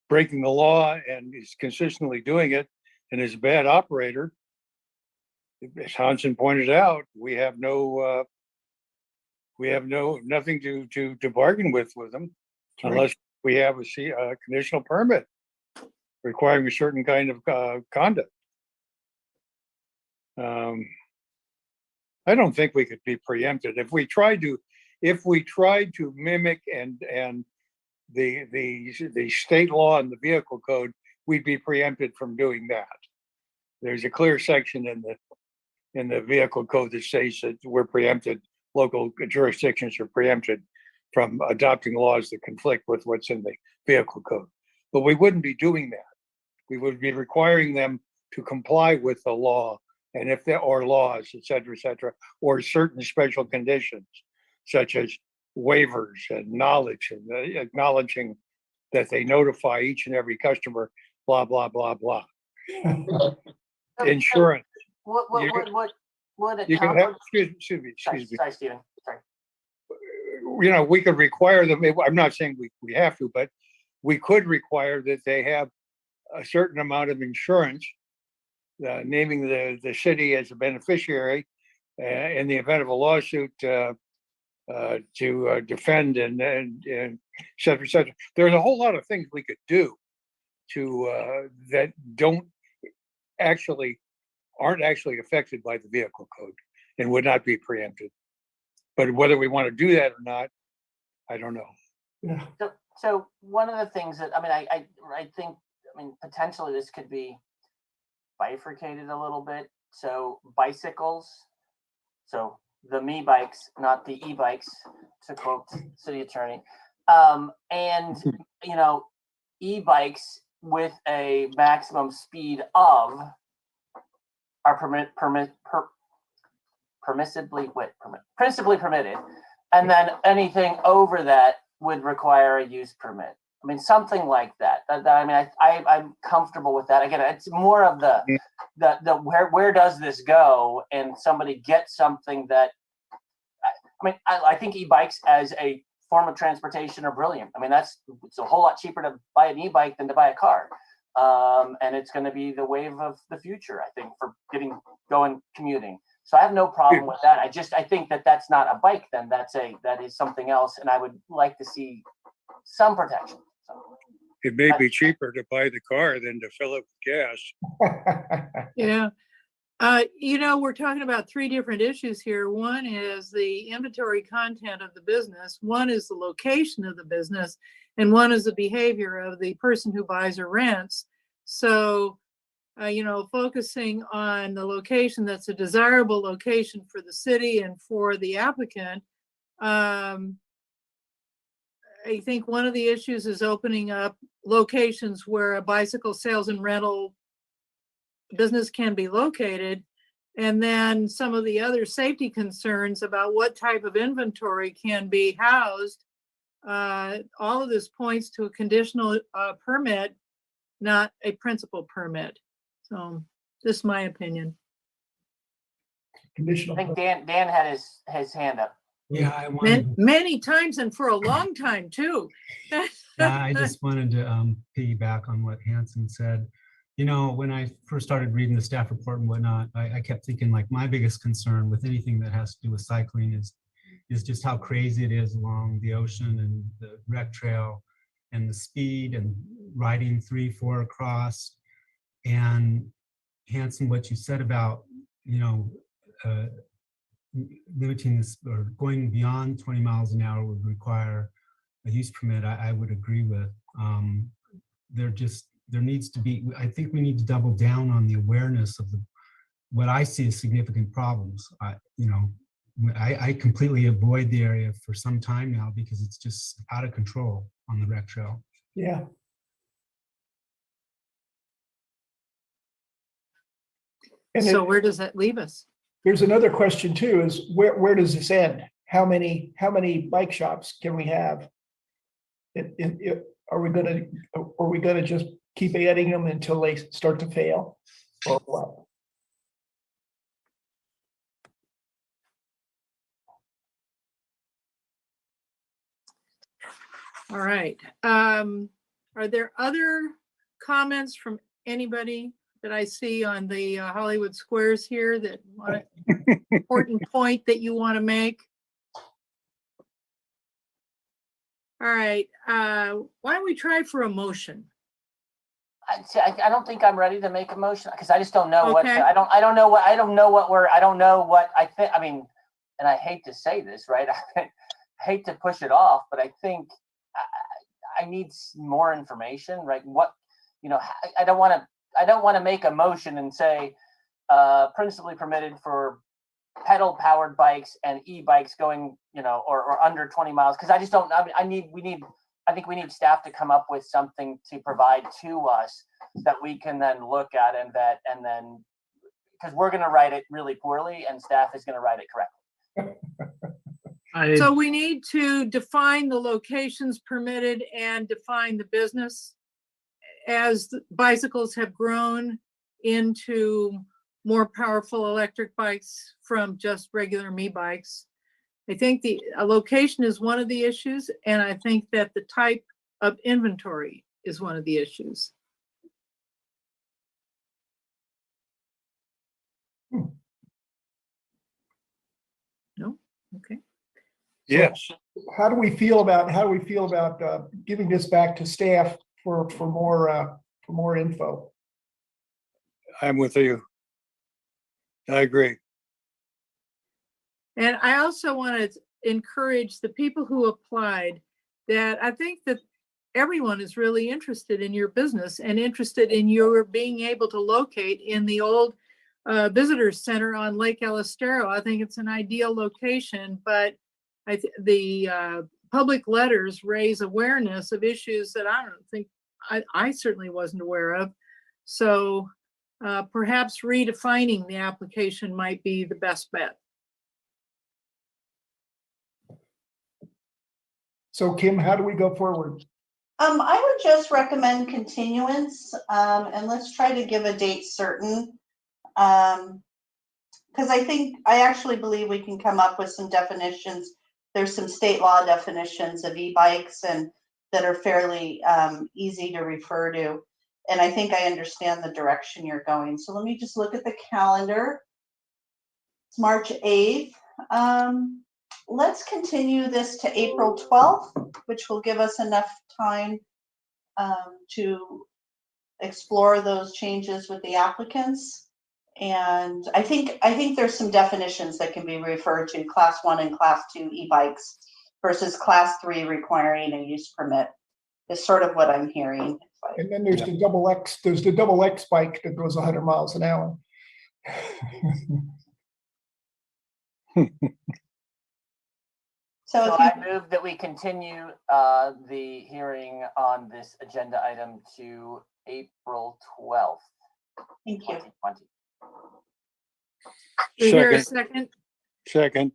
breaking the law and is consistently doing it and is a bad operator, as Hansen pointed out, we have nothing to bargain with them, unless we have a conditional permit requiring a certain kind of conduct. I don't think we could be preempted if we tried to mimic and the state law and the vehicle code. We'd be preempted from doing that. There's a clear section in the vehicle code that says that we're preempted. Local jurisdictions are preempted from adopting laws that conflict with what's in the vehicle code. But we wouldn't be doing that. We would be requiring them to comply with the law, and if there are laws, et cetera, or certain special conditions, such as waivers and knowledge and acknowledging that they notify each and every customer, blah, blah, blah, blah. Insurance. What You can have, excuse me. Sorry, Stephen. Sorry. we could require them, I'm not saying we have to, but we could require that they have a certain amount of insurance, naming the city as a beneficiary in the event of a lawsuit to defend and et cetera, et cetera. There's a whole lot of things we could do to that aren't actually affected by the vehicle code and would not be preempted. But whether we want to do that or not, I don't know. Yeah. So one of the things that, I mean, I think, potentially this could be bifurcated a little bit. So bicycles, so the me bikes, not the e-bikes, to quote city attorney, and e-bikes with a maximum speed of are principally permitted, and then anything over that would require a use permit. Something like that. I'm comfortable with that. Again, it's more of the where does this go, and somebody gets something that. I think e-bikes as a form of transportation are brilliant. It's a whole lot cheaper to buy an e-bike than to buy a car, and it's going to be the wave of the future, I think, for going commuting. So I have no problem with that. I think that that's not a bike. Then that is something else, and I would like to see some protection. It may be cheaper to buy the car than to fill it with gas. Yeah. We're talking about three different issues here. One is the inventory content of the business. One is the location of the business, and one is the behavior of the person who buys or rents. So, focusing on the location that's a desirable location for the city and for the applicant. I think one of the issues is opening up locations where a bicycle sales and rental business can be located. And then some of the other safety concerns about what type of inventory can be housed. All of this points to a conditional permit, not a principal permit. So this is my opinion. Conditional. I think Dan had his hand up. Yeah, I wanted, Many times and for a long time too. I just wanted to piggyback on what Hanson said. When I first started reading the staff report and whatnot, I kept thinking, like, my biggest concern with anything that has to do with cycling is just how crazy it is along the ocean and the rec trail, and the speed and riding 3-4 across. And Hanson, what you said about limiting this or going beyond 20 miles an hour would require a use permit, I would agree with. There needs to be, I think we need to double down on the awareness of what I see as significant problems. I completely avoid the area for some time now because it's just out of control on the rec trail. Yeah. And So where does that leave us? there's another question too, is where does this end? How many bike shops can we have? Are we gonna just keep adding them until they start to fail? Or what? All right. Are there other comments from anybody that I see on the Hollywood Squares here that want important point that you want to make? All right. Why don't we try for a motion? I don't think I'm ready to make a motion because I just don't know what Okay. I don't know what I think. I mean, and I hate to say this, right? I hate to push it off, but I think I need more information, right? I don't want to make a motion and say principally permitted for pedal powered bikes and e-bikes going, or under 20 miles. Cause I just don't, I think we need staff to come up with something to provide to us that we can then look at and then, cause we're going to write it really poorly and staff is going to write it correctly. So we need to define the locations permitted and define the business. As bicycles have grown into more powerful electric bikes from just regular me bikes, I think a location is one of the issues, and I think that the type of inventory is one of the issues. No? Okay. Yes, How do we feel about giving this back to staff for more info? I'm with you. I agree. And I also want to encourage the people who applied that I think that everyone is really interested in your business and interested in your being able to locate in the old visitor center on Lake Elistero. I think it's an ideal location, but the public letters raise awareness of issues that I don't think I certainly wasn't aware of. So perhaps redefining the application might be the best bet. So Kim, how do we go forward? I would just recommend continuance, and let's try to give a date certain. Because I actually believe we can come up with some definitions. There's some state law definitions of e-bikes and that are fairly easy to refer to. And I think I understand the direction you're going. So let me just look at the calendar. It's March 8th. Let's continue this to April 12th, which will give us enough time to explore those changes with the applicants. And I think there's some definitions that can be referred to, class 1 and class 2 e-bikes versus class 3 requiring a use permit is sort of what I'm hearing. And then there's the double X bike that goes 100 miles an hour. So I move that we continue the hearing on this agenda item to April 12th. Thank you. 2020. Do you hear a second? Second.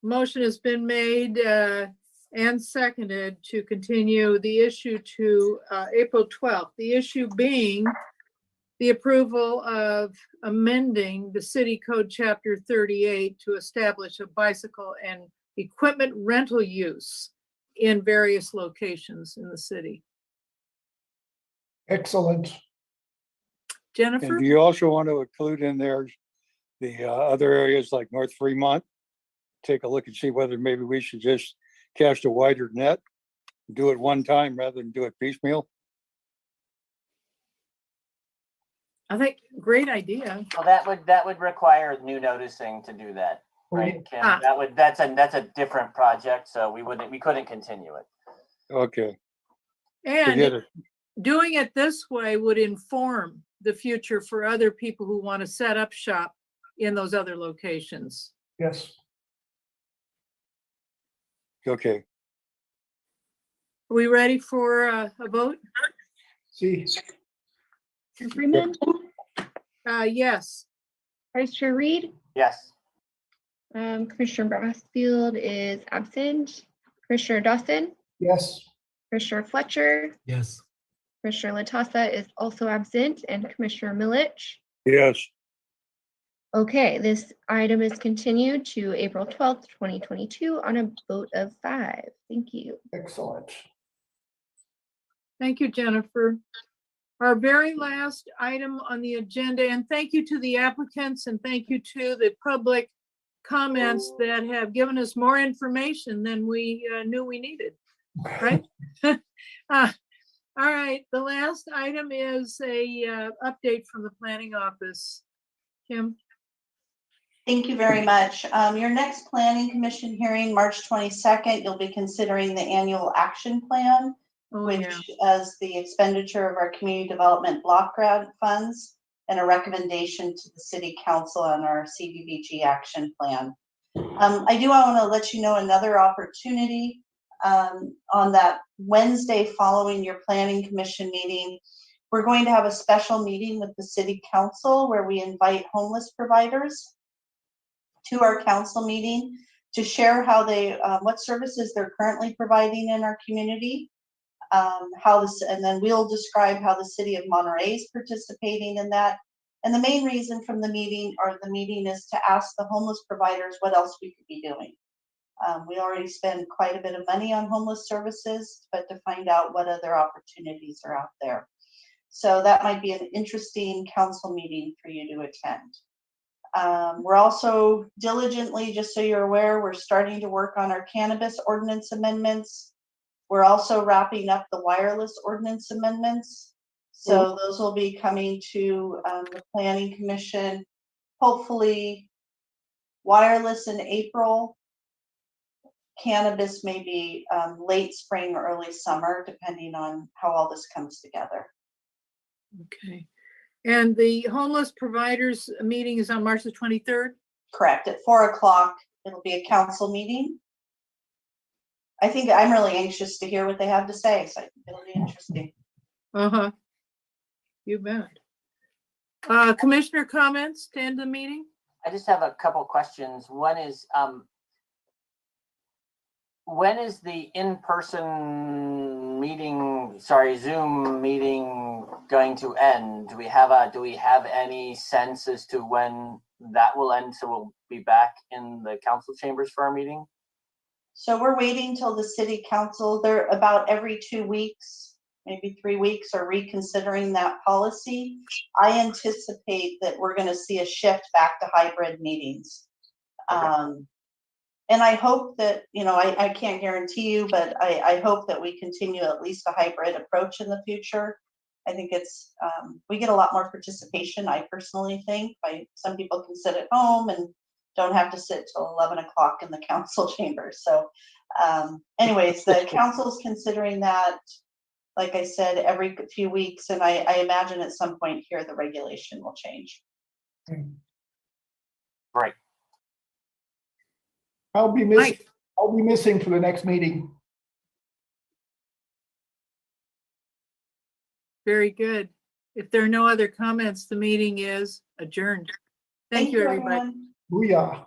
Motion has been made and seconded to continue the issue to April 12th. The issue being the approval of amending the City Code Chapter 38 to establish a bicycle and equipment rental use in various locations in the city. Excellent. Jennifer? And do you also want to include in there the other areas like North Fremont? Take a look and see whether maybe we should just cast a wider net, do it one time rather than do it piecemeal. I think great idea. Well, that would require new noticing to do that, right, Kim? That's a different project, so we couldn't continue it. Okay. And doing it this way would inform the future for other people who want to set up shop in those other locations. Yes. Okay. Are we ready for a vote? See. Commissioner Freeman? Yes. Vice Chair Reed? Yes. Commissioner Brassfield is absent. Commissioner Dawson? Yes. Commissioner Fletcher? Yes. Commissioner Latassa is also absent, and Commissioner Milich? Yes. Okay, this item is continued to April 12th, 2022 on a vote of 5. Thank you. Excellent. Thank you, Jennifer. Our very last item on the agenda, and thank you to the applicants and thank you to the public comments that have given us more information than we knew we needed, right? All right, the last item is a update from the planning office. Kim? Thank you very much. Your next planning commission hearing, March 22nd, you'll be considering the annual action plan, which is the expenditure of our community development block grant funds and a recommendation to the city council on our CDBG action plan. I do want to let you know another opportunity on that Wednesday following your planning commission meeting. We're going to have a special meeting with the city council where we invite homeless providers to our council meeting to share how they, what services they're currently providing in our community, and then we'll describe how the city of Monterey is participating in that. And the main reason from the meeting is to ask the homeless providers what else we could be doing. We already spend quite a bit of money on homeless services, but to find out what other opportunities are out there. So that might be an interesting council meeting for you to attend. We're also diligently, just so you're aware, we're starting to work on our cannabis ordinance amendments. We're also wrapping up the wireless ordinance amendments. So those will be coming to the Planning Commission, hopefully wireless in April. Cannabis maybe late spring or early summer, depending on how all this comes together. Okay. And the homeless providers meeting is on March the 23rd? Correct, at 4 o'clock. It'll be a council meeting. I think I'm really anxious to hear what they have to say, so I think it'll be interesting. Uh-huh. You bet. Commissioner comments to end the meeting? I just have a couple questions. One is, when is the in-person meeting, Zoom meeting going to end? Do we have any sense as to when that will end? So we'll be back in the council chambers for our meeting? So we're waiting till the city council, they're about every 2 weeks, maybe 3 weeks, are reconsidering that policy. I anticipate that we're going to see a shift back to hybrid meetings. And I hope that, I can't guarantee you, but I hope that we continue at least a hybrid approach in the future. I think it's, we get a lot more participation, I personally think. Some people can sit at home and don't have to sit till 11 o'clock in the council chambers. So anyways, the council's considering that, like I said, every few weeks. And I imagine at some point here, the regulation will change. Right. I'll be missing for the next meeting. Very good. If there are no other comments, the meeting is adjourned. Thank you, everybody. Booyah.